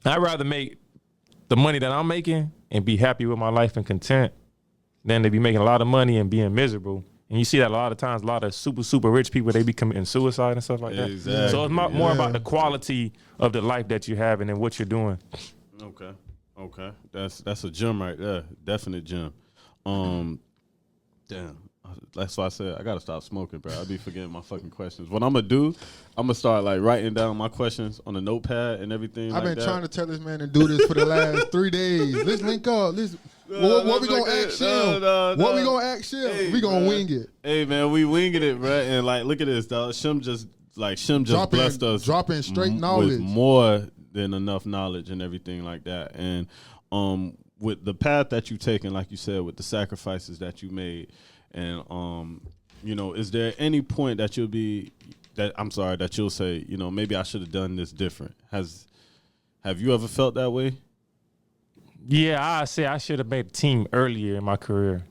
Speaker 1: I'd rather make the money that I'm making and be happy with my life and content than to be making a lot of money and being miserable. And you see that a lot of times, a lot of super rich people, they be committing suicide and stuff like that.
Speaker 2: Exactly.
Speaker 1: So it's more about the quality of the life that you have and what you're doing.
Speaker 2: Okay. That's a gem right there. Definite gem. Damn. That's why I said I gotta stop smoking, bro. I be forgetting my fucking questions. What I'm gonna do, I'm gonna start like writing down my questions on a notepad and everything.
Speaker 3: I've been trying to tell this man to do this for the last 3 days. Let's link up. What we gonna ask Shim? What we gonna ask Shim?
Speaker 2: Hey,
Speaker 3: we gonna wing it.
Speaker 2: Hey man, we winging it, bro. And like, look at this, dog. Shim just blessed us,
Speaker 3: dropping straight knowledge,
Speaker 2: with more than enough knowledge and everything like that. And with the path that you taken, like you said, with the sacrifices that you made. And is there any point that you'll say, maybe I should have done this different? Have you ever felt that way?
Speaker 1: Yeah, I say I should have made a team earlier in my career.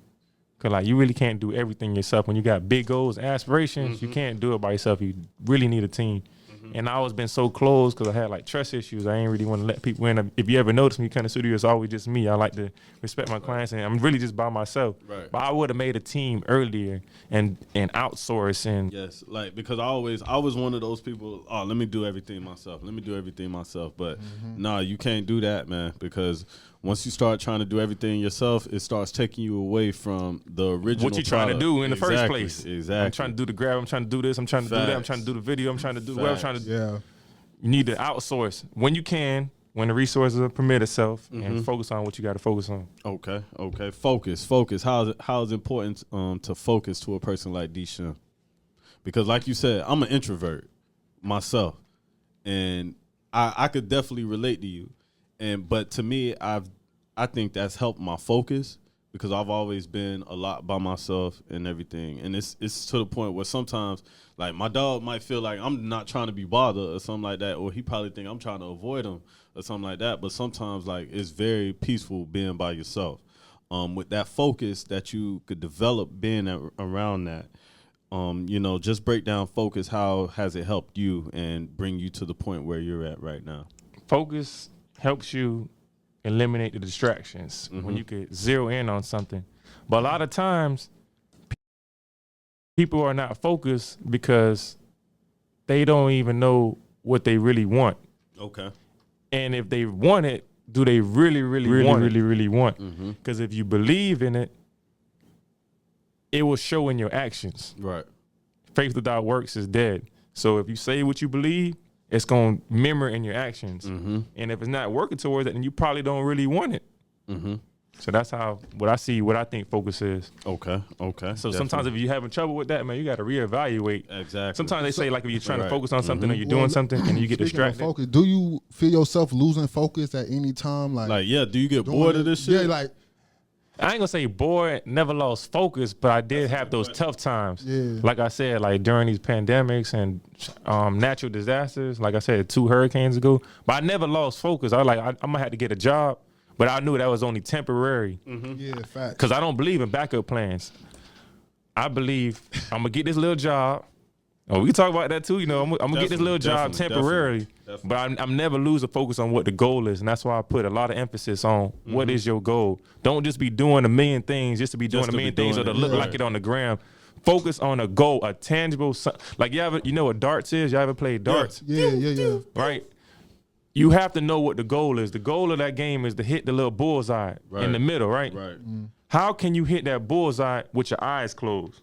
Speaker 1: Cause like you really can't do everything yourself. When you got big goals and aspirations, you can't do it by yourself. You really need a team. And I always been so close because I had like trust issues. I ain't really want to let people in. If you ever notice me kind of studio, it's always just me. I like to respect my clients, and I'm really just by myself.
Speaker 2: Right.
Speaker 1: But I would have made a team earlier and outsource and
Speaker 2: yes, like because I was one of those people. Oh, let me do everything myself. But nah, you can't do that, man, because once you start trying to do everything yourself, it starts taking you away from the original
Speaker 1: what you're trying to do in the first place.
Speaker 2: Exactly.
Speaker 1: I'm trying to do the grab. I'm trying to do this. I'm trying to do that. I'm trying to do the video. I'm trying to do the web. I'm trying to.
Speaker 3: Yeah.
Speaker 1: You need to outsource when you can, when the resources permit itself, and focus on what you got to focus on.
Speaker 2: Okay. Focus. How is important to focus to a person like D. Shim? Because like you said, I'm an introvert myself, and I could definitely relate to you. But to me, I think that's helped my focus because I've always been a lot by myself and everything. And it's to the point where sometimes, like, my dog might feel like I'm not trying to be bothered or something like that, or he probably think I'm trying to avoid him or something like that. But sometimes, like, it's very peaceful being by yourself. With that focus that you could develop being around that, just break down focus. How has it helped you and bring you to the point where you're at right now?
Speaker 1: Focus helps you eliminate the distractions when you could zero in on something. But a lot of times, people are not focused because they don't even know what they really want.
Speaker 2: Okay.
Speaker 1: And if they want it, do they really want? Because if you believe in it, it will show in your actions.
Speaker 2: Right.
Speaker 1: Faith without works is dead. So if you say what you believe, it's going to mirror in your actions. And if it's not working towards it, then you probably don't really want it. So that's what I think focus is.
Speaker 2: Okay.
Speaker 1: So sometimes if you're having trouble with that, man, you got to reevaluate.
Speaker 2: Exactly.
Speaker 1: Sometimes they say like if you're trying to focus on something or you're
Speaker 3: Well,
Speaker 1: doing something and you get
Speaker 3: speaking of
Speaker 1: distracted.
Speaker 3: focus, do you feel yourself losing focus at any time?
Speaker 2: Like, yeah, do you get bored of this shit?
Speaker 3: Yeah, like,
Speaker 1: I ain't gonna say bored, never lost focus, but I did have those tough times.
Speaker 3: Yeah.
Speaker 1: Like I said, like during these pandemics and natural disasters, like I said, 2 hurricanes ago. But I never lost focus. I'm gonna have to get a job, but I knew that was only temporary.
Speaker 3: yeah, fact.
Speaker 1: Because I don't believe in backup plans. I believe I'm gonna get this little job. Oh, we can talk about that too. You know, I'm gonna get this little job temporarily, but I'm never losing focus on what the goal is, and that's why I put a lot of emphasis on what is your goal. Don't just be doing a million things just to be doing a million things or to look like it on the gram. Focus on a goal, a tangible. Like you know what darts is? Y'all ever played darts?
Speaker 3: Yeah.
Speaker 1: Right. You have to know what the goal is. The goal of that game is to hit the little bullseye in the middle, right?
Speaker 2: Right.
Speaker 1: How can you hit that bullseye with your eyes closed?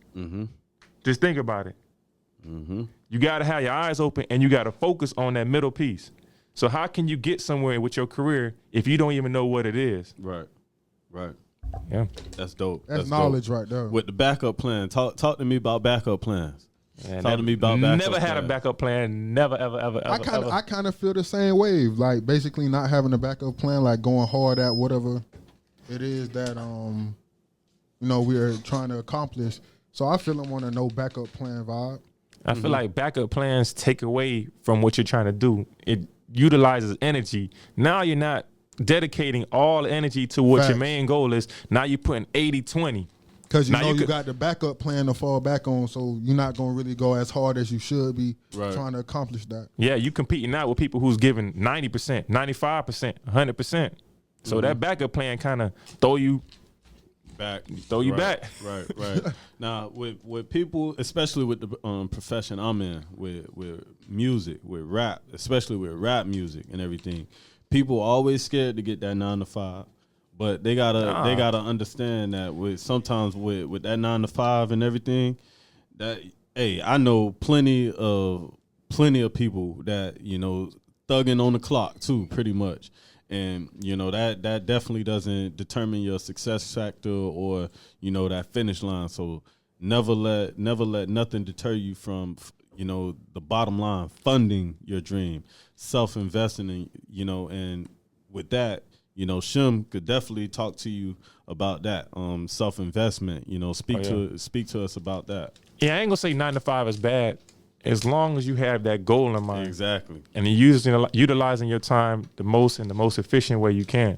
Speaker 1: Just think about it. You got to have your eyes open and you got to focus on that middle piece. So how can you get somewhere with your career if you don't even know what it is?
Speaker 2: Right.
Speaker 1: Yeah.
Speaker 2: That's dope.
Speaker 3: That's knowledge right there.
Speaker 2: With the backup plan, talk to me about backup plans.
Speaker 1: Man,
Speaker 2: Talk to me about backup
Speaker 1: never had a backup plan. Never, ever.
Speaker 3: I kind of feel the same wave. Like basically not having a backup plan, like going hard at whatever it is that we're trying to accomplish. So I feel I'm on a no backup plan vibe.
Speaker 1: I feel like backup plans take away from what you're trying to do. It utilizes energy. Now you're not dedicating all the energy to what your main goal is. Now you're putting 80-20.
Speaker 3: Because you got the backup plan to fall back on, so you're not going to really go as hard as you should be trying to accomplish that.
Speaker 1: Yeah, you competing out with people who's giving 90%, 95%, 100%. So that backup plan kind of throw you back.
Speaker 2: Right. Now, with people, especially with the profession I'm in, with music, with rap, especially with rap music and everything, people always scared to get that 9 to 5. But they gotta understand that sometimes with that 9 to 5 and everything, that I know plenty of people that thugging on the clock too, pretty much, and that definitely doesn't determine your success factor or that finish line. So never let nothing deter you from the bottom line, funding your dream, self-investing in and with that. Shim could definitely talk to you about that self-investment. Speak to us about that.
Speaker 1: Yeah, I ain't gonna say 9 to 5 is bad, as long as you have that goal in mind.
Speaker 2: Exactly.
Speaker 1: And you're utilizing your time the most efficient way you can.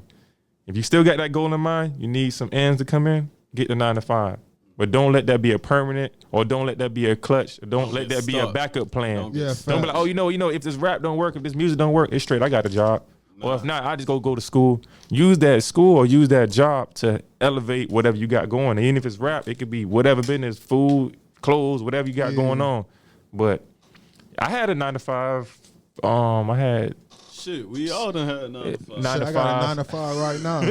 Speaker 1: If you still got that goal in mind, you need some ends to come in. Get the 9 to 5, but don't let that be a permanent, or don't let that be a clutch, or don't let that be a backup plan. Don't be like, if this rap don't work, if this music don't work, it's straight. I got a job. Or if not, I just go to school. Use that school or use that job to elevate whatever you got going. And even if it's rap, it could be whatever business, food, clothes, whatever you got going on. But I had a 9 to 5. I had
Speaker 2: shit. We all done had a 9 to 5.
Speaker 3: I got a 9 to 5 right now.
Speaker 2: We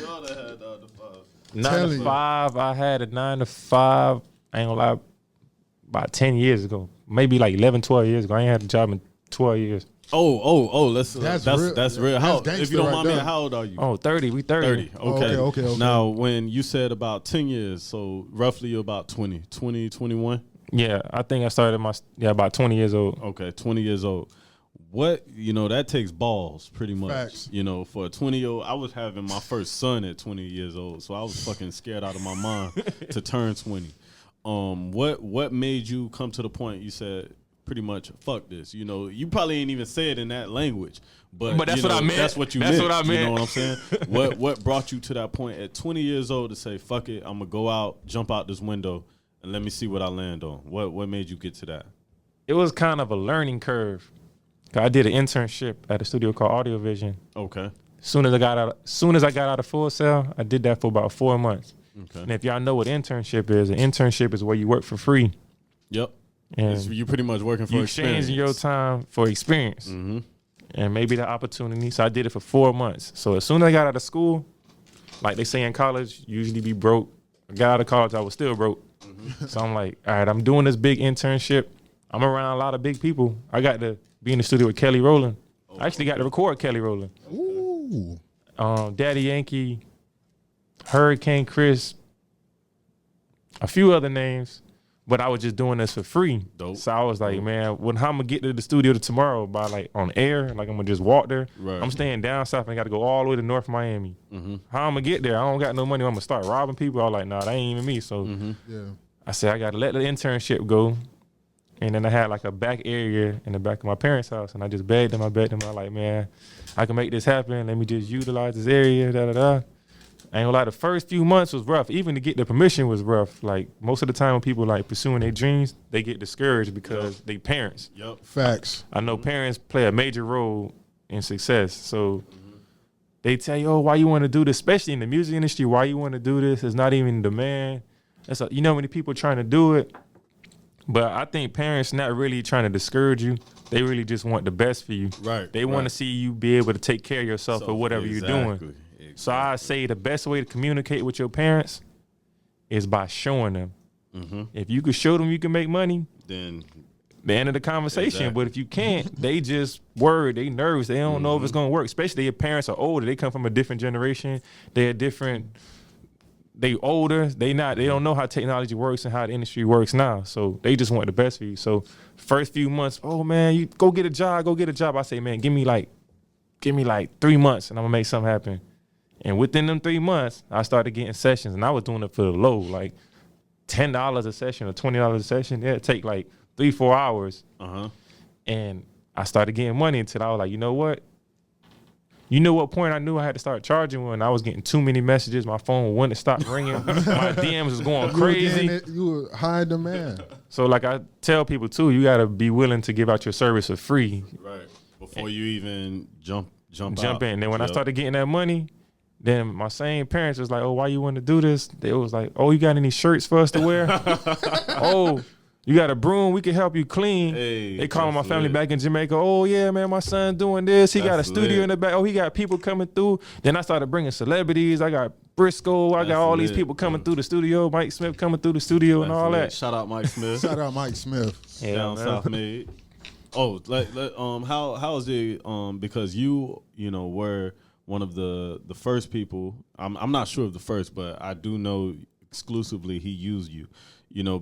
Speaker 2: all done had 9 to 5.
Speaker 1: 9 to 5. I had a 9 to 5. I ain't gonna lie. About 10 years ago, maybe like 11, 12 years ago. I ain't had a job in 12 years.
Speaker 2: That's real. How, if you don't mind me, how old are you?
Speaker 1: Oh, 30. We 30.
Speaker 2: Okay. Now, when you said about 10 years, so roughly you're about 20, 21?
Speaker 1: Yeah, I think I started about 20 years old.
Speaker 2: Okay, 20 years old. What, that takes balls pretty much.
Speaker 3: Facts.
Speaker 2: For a 20-year-old, I was having my first son at 20 years old, so I was fucking scared out of my mind to turn 20. What made you come to the point you said pretty much fuck this? You probably ain't even say it in that language, but
Speaker 1: that's what I meant.
Speaker 2: That's what you meant.
Speaker 1: What I meant.
Speaker 2: You know what I'm saying? What brought you to that point at 20 years old to say fuck it, I'm gonna go out, jump out this window, and let me see what I land on? What made you get to that?
Speaker 1: It was kind of a learning curve. I did an internship at a studio called Audio Vision.
Speaker 2: Okay.
Speaker 1: Soon as I got out of Full Sail, I did that for about 4 months.
Speaker 2: Okay.
Speaker 1: And if y'all know what internship is, an internship is where you work for free.
Speaker 2: Yep.
Speaker 1: And
Speaker 2: you pretty much working for experience.
Speaker 1: Exchanging your time for experience.
Speaker 2: Mm-hmm.
Speaker 1: And maybe the opportunity. So I did it for 4 months. So as soon as I got out of school, like they say in college, you usually be broke. I got out of college, I was still broke. Mm-hmm. So I'm like, all right, I'm doing this big internship. I'm around a lot of big people. I got to be in the studio with Kelly Rowland. I actually got to record Kelly Rowland.
Speaker 3: Ooh.
Speaker 1: Daddy Yankee, Hurricane Chris, a few other names, but I was just doing this for free.
Speaker 2: Dope.
Speaker 1: So I was like, man, how I'm gonna get to the studio tomorrow by like on air, like I'm gonna just walk there.
Speaker 2: Right.
Speaker 1: I'm staying down south and I got to go all the way to North Miami. How I'm gonna get there? I don't got no money. I'm gonna start robbing people. I was like, nah, that ain't even me. So
Speaker 3: Yeah.
Speaker 1: I said I gotta let the internship go. And then I had like a back area in the back of my parents' house, and I just begged them. I was like, man, I can make this happen. Let me just utilize this area. I ain't gonna lie, the first few months was rough. Even to get the permission was rough. Like most of the time when people like pursuing their dreams, they get discouraged because they parents.
Speaker 2: Yep.
Speaker 3: Facts.
Speaker 1: I know parents play a major role in success. So they tell you, oh, why you want to do this? Especially in the music industry, why you want to do this? It's not even demand. You know many people trying to do it. But I think parents not really trying to discourage you. They really just want the best for you.
Speaker 2: Right.
Speaker 1: They want to see you be able to take care of yourself or whatever you're doing.
Speaker 2: Exactly.
Speaker 1: So I say the best way to communicate with your parents is by showing them. If you could show them you can make money,
Speaker 2: Then
Speaker 1: the end of the conversation.
Speaker 2: Exactly.
Speaker 1: But if you can't, they just worried, they nervous, they don't know if it's gonna work. Especially if parents are older, they come from a different generation. They're different. They older. They don't know how technology works and how the industry works now. So they just want the best for you. So first few months, oh man, you go get a job. I say, man, give me like 3 months and I'm gonna make something happen. And within them 3 months, I started getting sessions, and I was doing it for the low, like $10 a session or $20 a session. It'd take like 3-4 hours. And I started getting money until I was like, you know what? You know what point I knew I had to start charging? When I was getting too many messages, my phone wouldn't stop ringing, my DMs was going crazy.
Speaker 3: You were high demand.
Speaker 1: So like I tell people too, you gotta be willing to give out your service for free.
Speaker 2: right before you even jump
Speaker 1: in. And then when I started getting that money, then my same parents was like, oh, why you want to do this? They was like, oh, you got any shirts for us to wear? Oh, you got a broom? We can help you clean.
Speaker 2: Hey,
Speaker 1: they calling my family
Speaker 2: lit.
Speaker 1: back in Jamaica. Oh, yeah, man, my son doing this. He got a
Speaker 2: That's
Speaker 1: studio
Speaker 2: lit.
Speaker 1: in the back. Oh, he got people coming through. Then I started bringing celebrities. I got Briscoe. I got
Speaker 2: That's
Speaker 1: all these
Speaker 2: lit,
Speaker 1: people coming
Speaker 2: bro.
Speaker 1: through the studio. Mike Smith coming through the studio and all that.
Speaker 2: Shout out Mike Smith.
Speaker 3: Shout out Mike Smith.
Speaker 1: Yeah,
Speaker 2: Down
Speaker 1: man.
Speaker 2: South Made. Oh, how is it? Because you were one of the first people. I'm not sure of the first, but I do know exclusively he used you.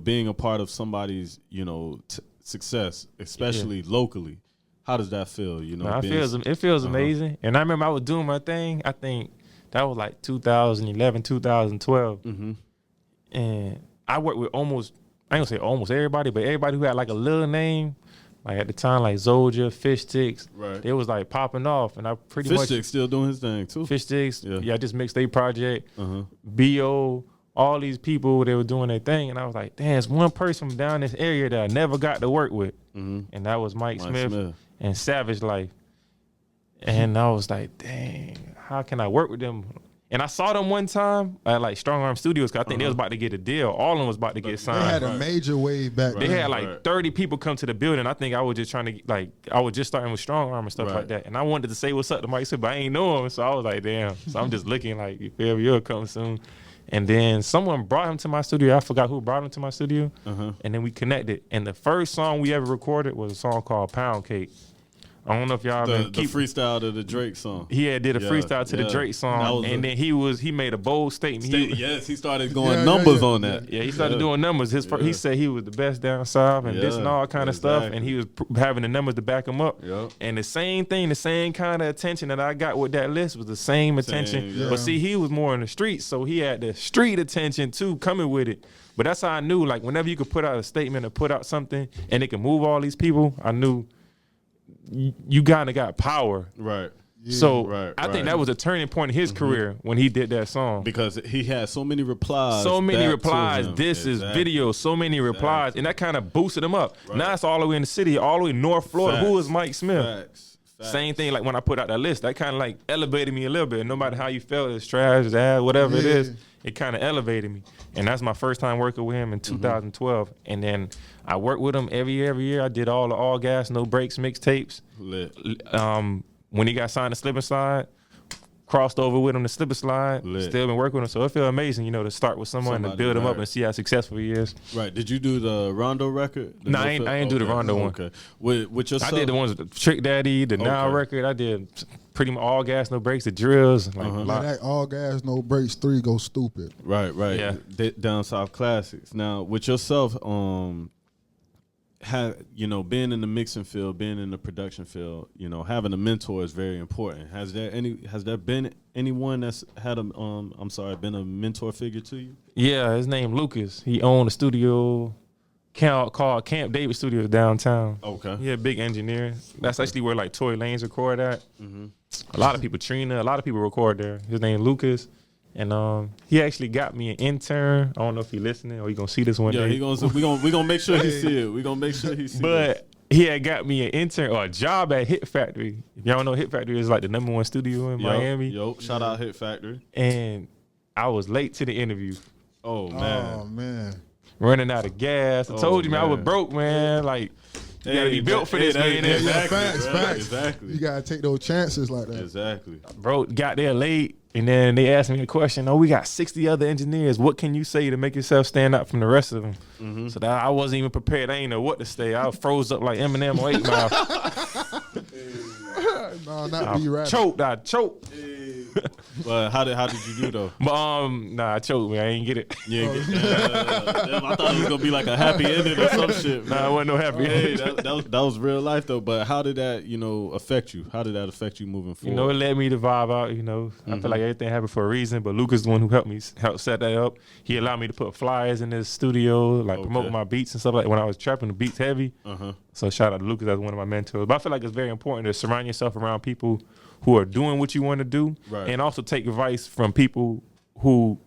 Speaker 2: Being a part of somebody's success, especially locally. How does that feel?
Speaker 1: It feels amazing. And I remember I was doing my thing. I think that was like 2011, 2012. And I worked with I ain't gonna say almost everybody, but everybody who had like a little name. Like at the time, like Zolja, Fish Sticks,
Speaker 2: Right.
Speaker 1: they was like popping off, and I pretty
Speaker 2: Fish
Speaker 1: much
Speaker 2: Stick still doing his thing too.
Speaker 1: Fish Sticks,
Speaker 2: Yeah.
Speaker 1: yeah, I just mixed their project, Bo, all these people, they were doing their thing, and I was like, damn, it's one person from down this area that I never got to work with, and that was Mike Smith and Savage Life, and I was like, dang, how can I work with them? And I saw them one time at like Strong Arm Studios, because I think they was about to get a deal. All of them was about to get
Speaker 3: They
Speaker 1: signed.
Speaker 3: had a major wave back
Speaker 1: They
Speaker 3: then.
Speaker 1: had like 30 people come to the building. I think I was just trying to I was just starting with Strong Arm and stuff like that. And I wanted to say what's up to Mike Smith, but I ain't know him. So I was like, damn. So I'm just looking like, you feel me? You'll come soon. And then someone brought him to my studio. I forgot who brought him to my studio. And then we connected. And the first song we ever recorded was a song called Pound Cake. I don't know if y'all
Speaker 2: the freestyle to the Drake song.
Speaker 1: He had did a freestyle to the Drake song, and then he made a bold statement.
Speaker 2: He started going numbers on that.
Speaker 1: Yeah, he started doing numbers. He said he was the best down south and this and all kind of stuff, and he was having the numbers to back him up. And the same thing, the same kind of attention that I got with that list was the same attention. But see, he was more in the streets, so he had the street attention too coming with it. But that's how I knew, like, whenever you could put out a statement or put out something and it can move all these people, I knew you kind of got power.
Speaker 2: Right.
Speaker 3: Yeah.
Speaker 1: So I think that was a turning point in his career when he did that song.
Speaker 2: Because he had so many replies.
Speaker 1: This is video. So many replies. And that kind of boosted him up. Right. Now it's all the way in the city, all the way in North Florida. Who is Mike Smith?
Speaker 2: Facts.
Speaker 1: Same thing like when I put out that list. That kind of like elevated me a little bit. No matter how you felt, it's trash, it's ass, whatever it is, it kind of elevated me. And that's my first time working with him in 2012. And then I worked with him every year. I did all the all gas, no brakes mixtapes.
Speaker 2: Lit.
Speaker 1: When he got signed to Slip and Slide, crossed over with him to slip a slide.
Speaker 2: Lit.
Speaker 1: Still been working with him. So it feels amazing, you know, to start with someone and
Speaker 2: Somebody,
Speaker 1: build him up
Speaker 2: right.
Speaker 1: and see how successful he is.
Speaker 2: Right. Did you do the Rondo record?
Speaker 1: No, I ain't do the Rondo one.
Speaker 2: Okay. With yourself?
Speaker 1: I did the ones with the Trick Daddy, the Now record. I did pretty much all gas, no brakes, the drills. Like
Speaker 3: Yeah, that all gas, no brakes 3 go stupid.
Speaker 2: Right.
Speaker 1: Yeah.
Speaker 2: Down South classics. Now, with yourself, being in the mixing field, being in the production field, you know, having a mentor is very important. Has there been anyone that's had been a mentor figure to you?
Speaker 1: Yeah, his name Lucas. He owned a studio called Camp David Studios downtown.
Speaker 2: Okay.
Speaker 1: Yeah, big engineer. That's actually where like Tory Lanez record at.
Speaker 2: Mm-hmm.
Speaker 1: A lot of people, Trina, a lot of people record there. His name Lucas. And he actually got me an intern. I don't know if he listening or he gonna see this one day.
Speaker 2: Yeah, we gonna make sure he see it. We gonna make sure he see it.
Speaker 1: But he had got me an intern or a job at Hit Factory. If y'all don't know, Hit Factory is like the #1 studio in Miami.
Speaker 2: Yo, shout out Hit Factory.
Speaker 1: And I was late to the interview.
Speaker 2: Oh man.
Speaker 3: Oh man.
Speaker 1: Running out of gas. I told you, man, I was broke, man. Like, you gotta be built for this, man.
Speaker 3: Facts.
Speaker 2: Exactly.
Speaker 3: You gotta take those chances like that.
Speaker 2: Exactly.
Speaker 1: Bro, got there late, and then they asked me a question. Oh, we got 60 other engineers. What can you say to make yourself stand out from the rest of them?
Speaker 2: Mm-hmm.
Speaker 1: So that I wasn't even prepared. I didn't know what to say. I froze up like Eminem on 8 Mile.
Speaker 3: No, not be right.
Speaker 1: I choked.
Speaker 2: But how did you do though?
Speaker 1: But I choked, man. I ain't get it.
Speaker 2: Yeah, I thought it was gonna be like a happy ending or some shit.
Speaker 1: Nah, it wasn't no happy
Speaker 2: Hey,
Speaker 1: ending.
Speaker 2: that was real life though. But how did that, affect you? How did that affect you moving forward?
Speaker 1: You know, it led me to vibe out. You know, I feel like everything happened for a reason. But Lucas is the one who helped set that up. He allowed me to put flyers in his studio, like promoting my beats and stuff like that. When I was trapping, the beats heavy. So shout out to Lucas as one of my mentors. But I feel like it's very important to surround yourself around people who are doing what you want to do, and also take advice from people who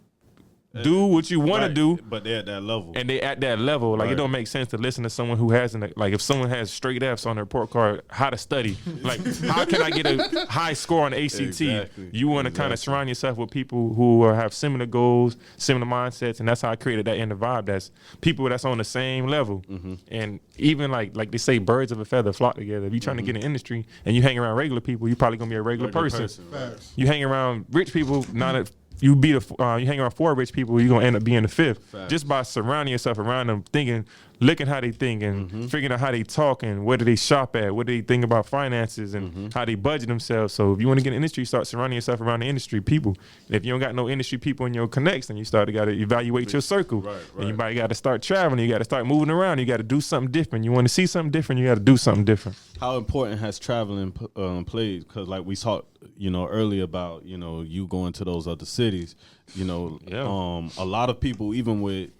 Speaker 1: do what you want to do,
Speaker 2: but they're at that level.
Speaker 1: And they at that level. Like, it don't make sense to listen to someone who hasn't, like, if someone has straight F's on their report card, how to study. Like, how can I get a high score on the ACT?
Speaker 2: Exactly.
Speaker 1: You want to kind of surround yourself with people who have similar goals, similar mindsets, and that's how I created that inner vibe. That's people that's on the same level. And even like they say, birds of a feather flock together. If you're trying to get in the industry and you hang around regular people, you're probably going to be a regular person.
Speaker 2: Right.
Speaker 1: You hang around rich people, not a you hang around 4 rich people, you're gonna end up being the 5th.
Speaker 2: Facts.
Speaker 1: Just by surrounding yourself around them, thinking, looking how they think, and figuring out how they talk, and where do they shop at, what do they think about finances, and how they budget themselves. So if you want to get in the industry, start surrounding yourself around the industry people. And if you don't got no industry people in your connects, then you got to evaluate your circle.
Speaker 2: Right.
Speaker 1: And you got to start traveling. You got to start moving around. You got to do something different. You want to see something different, you got to do something different.
Speaker 2: How important has traveling played? Because like we talked, earlier about, you going to those other cities, a lot of people, even with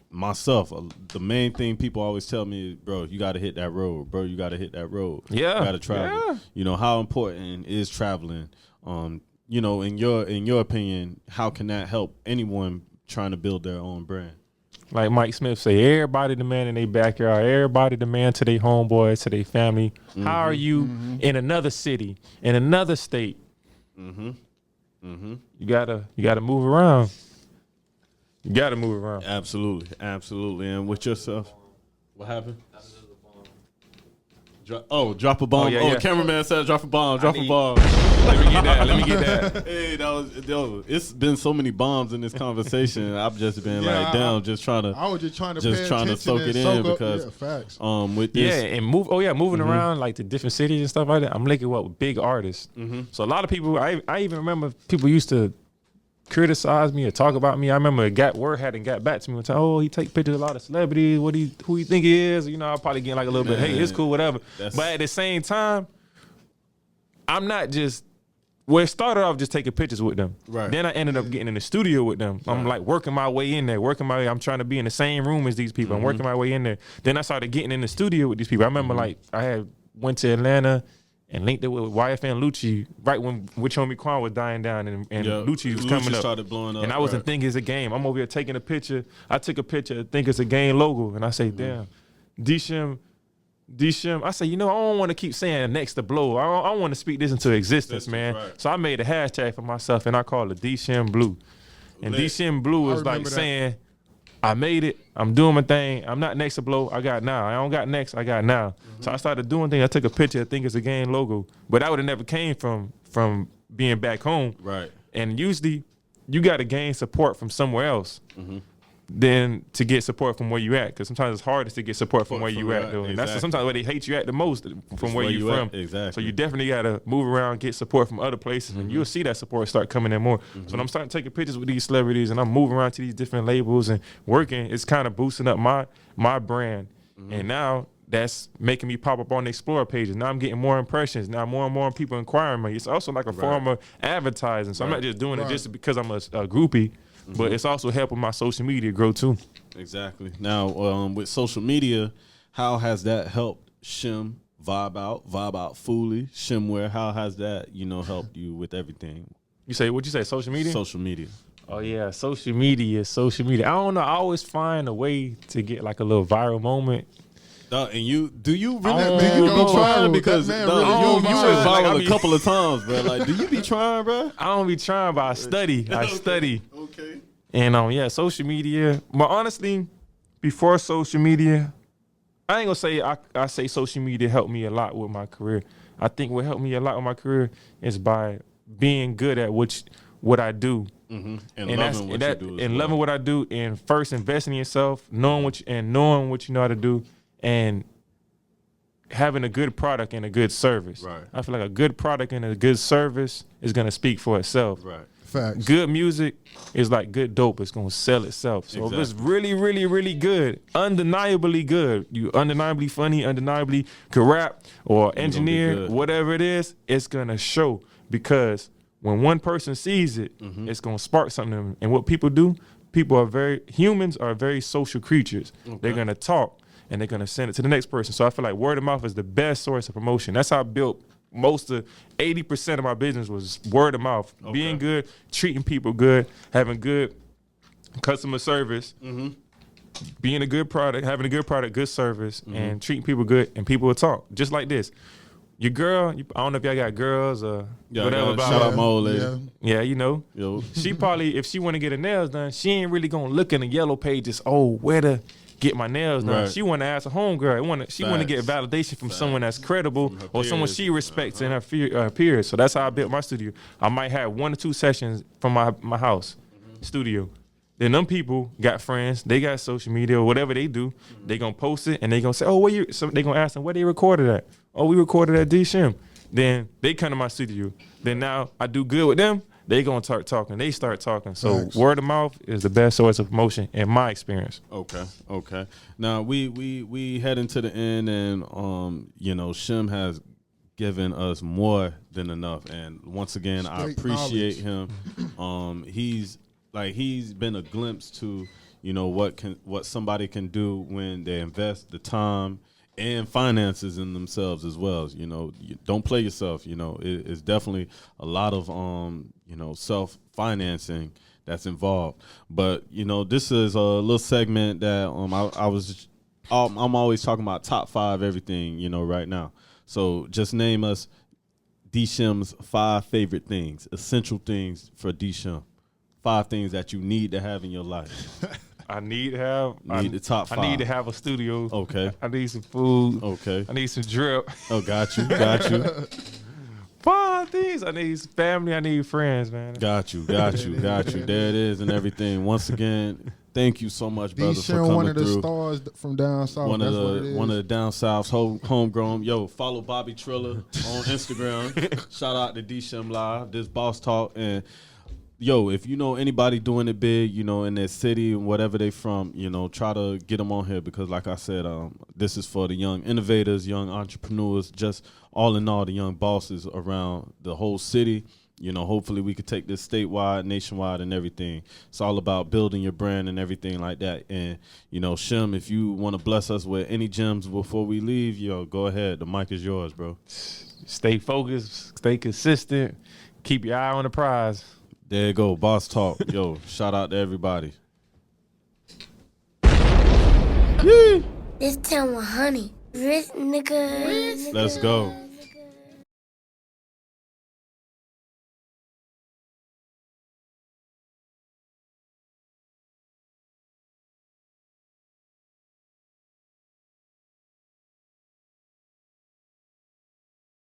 Speaker 2: myself, the main thing people always tell me is, bro, you got to hit that road. Bro, you got to hit that road.
Speaker 1: Yeah.
Speaker 2: You got to travel.
Speaker 1: Yeah.
Speaker 2: How important is traveling? In your opinion, how can that help anyone trying to build their own brand?
Speaker 1: Like Mike Smith say, everybody demand in their backyard, everybody demand to their homeboys, to their family. How are you in another city, in another state? You gotta move around. You gotta move around.
Speaker 2: Absolutely. And with yourself, what happened? Drop a bomb.
Speaker 1: Yeah.
Speaker 2: Cameraman said drop a bomb.
Speaker 1: Let me get that.
Speaker 2: Hey, it's been so many bombs in this conversation. I've just been just trying to.
Speaker 3: I was just trying to
Speaker 2: soak it in because
Speaker 3: facts.
Speaker 2: With this,
Speaker 1: and moving around like to different cities and stuff like that. I'm linking up with big artists. So a lot of people, I even remember people used to criticize me or talk about me. I remember word hadn't got back to me one time. Oh, he take pictures of a lot of celebrities. Who he think he is? I'll probably get like a little bit. Hey, it's cool, whatever. But at the same time, I'm not just. Well, it started off just taking pictures with them.
Speaker 2: Right.
Speaker 1: Then I ended up getting in the studio with them. I'm like working my way in there, I'm trying to be in the same room as these people. I'm working my way in there. Then I started getting in the studio with these people. I remember I had went to Atlanta and linked it with YFN Lucci right when Which Homie Quan was dying down and Lucci was coming up.
Speaker 2: Started blowing up.
Speaker 1: And I wasn't thinking it's a game. I'm over here taking a picture. I took a picture, think it's a game logo, and I say, damn, D-Shim. I say, I don't want to keep saying next to blow. I want to speak this into existence, man.
Speaker 2: Right.
Speaker 1: So I made a hashtag for myself, and I called it D-Shim Blue. And D-Shim Blue is like saying, I made it. I'm doing my thing. I'm not next to blow. I got now. I don't got next. I got now. So I started doing things. I took a picture. I think it's a game logo. But that would have never came from being back home.
Speaker 2: Right.
Speaker 1: And usually you got to gain support from somewhere else than to get support from where you at. Because sometimes it's hardest to get support from where you at, though. And that's sometimes where they hate you at the most, from where you from.
Speaker 2: Exactly.
Speaker 1: So you definitely got to move around, get support from other places, and you'll see that support start coming in more. So when I'm starting taking pictures with these celebrities and I'm moving around to these different labels and working, it's kind of boosting up my brand. And now that's making me pop up on the Explorer pages. Now I'm getting more impressions. Now more and more people inquiring me. It's also like a form of advertising. So I'm not just doing it just because I'm a groupie, but it's also helping my social media grow too.
Speaker 2: Exactly. Now, with social media, how has that helped Shim vibe out fully? Shimware, how has that, helped you with everything?
Speaker 1: What'd you say, social media?
Speaker 2: Social media.
Speaker 1: Oh yeah, social media. I don't know. I always find a way to get like a little viral moment.
Speaker 2: And do you really be trying? Because you went viral a couple of times, bro. Like, do you be trying, bro?
Speaker 1: I don't be trying, but I study. I study.
Speaker 2: Okay.
Speaker 1: And social media. But honestly, before social media, I ain't gonna say I say social media helped me a lot with my career. I think what helped me a lot with my career is by being good at what I do.
Speaker 2: And loving what you do.
Speaker 1: And loving what I do, and first investing in yourself, knowing what you know how to do, and having a good product and a good service.
Speaker 2: Right.
Speaker 1: I feel like a good product and a good service is gonna speak for itself.
Speaker 2: Right.
Speaker 3: Facts.
Speaker 1: Good music is like good dope. It's gonna sell itself. So if it's really, really, really good, undeniably good, you undeniably funny, undeniably could rap or engineer, whatever it is, it's gonna show. Because when one person sees it, it's gonna spark something in them. And what people do, humans are very social creatures. Okay. They're gonna talk and they're gonna send it to the next person. So I feel like word of mouth is the best source of promotion. That's how I built most of 80% of my business was word of mouth. Okay. Being good, treating people good, having good customer service, being a good product, having a good product, good service, and treating people good, and people will talk. Just like this. Your girl, I don't know if y'all got girls or whatever.
Speaker 2: Shout out my old lady.
Speaker 1: Yeah,
Speaker 2: Yo.
Speaker 1: She probably, if she want to get her nails done, she ain't really going to look in the yellow pages, where to get my nails done. Right. She want to ask a homegirl. She want to get validation from someone that's credible or someone she respects in her peers. So that's how I built my studio. I might have 1 or 2 sessions from my house studio. Then them people got friends, they got social media or whatever they do. They gonna post it and they gonna say, so they gonna ask them where they recorded at. Oh, we recorded at Shim. Then they come to my studio. Then now I do good with them. They gonna start talking. They start talking. So word of mouth is the best source of promotion in my experience.
Speaker 2: Okay. Now we head into the end, and Shim has given us more than enough. And once again, I appreciate him. He's been a glimpse to what somebody can do when they invest the time and finances in themselves as well. You don't play yourself. It's definitely a lot of self-financing that's involved. But this is a little segment that I'm always talking about top 5 everything right now. So just name us D-Shim's 5 favorite things, essential things for D-Shim. 5 things that you need to have in your life.
Speaker 1: I need to have
Speaker 2: the top 5.
Speaker 1: I need to have a studio.
Speaker 2: Okay.
Speaker 1: I need some food.
Speaker 2: Okay.
Speaker 1: I need some drip.
Speaker 2: Oh, got you.
Speaker 1: 5 things. I need family. I need friends, man.
Speaker 2: Got you. There it is and everything. Once again, thank you so much, brother, for coming through.
Speaker 3: One of the stars from down south.
Speaker 2: One of the down south's homegrown. Yo, follow Bobby Trilla on Instagram. Shout out to D-Shim Live. This Boss Talk. And yo, if you know anybody doing it big, in their city and whatever they from, try to get them on here because, like I said, this is for the young innovators, young entrepreneurs, just all in all, the young bosses around the whole city. Hopefully we could take this statewide, nationwide, and everything. It's all about building your brand and everything like that. And, Shim, if you want to bless us with any gems before we leave, go ahead. The mic is yours, bro.
Speaker 1: Stay focused, stay consistent, keep your eye on the prize.
Speaker 2: There you go, Boss Talk. Yo, shout out to everybody.
Speaker 4: This town with honey. Rich nigga.
Speaker 2: Let's go.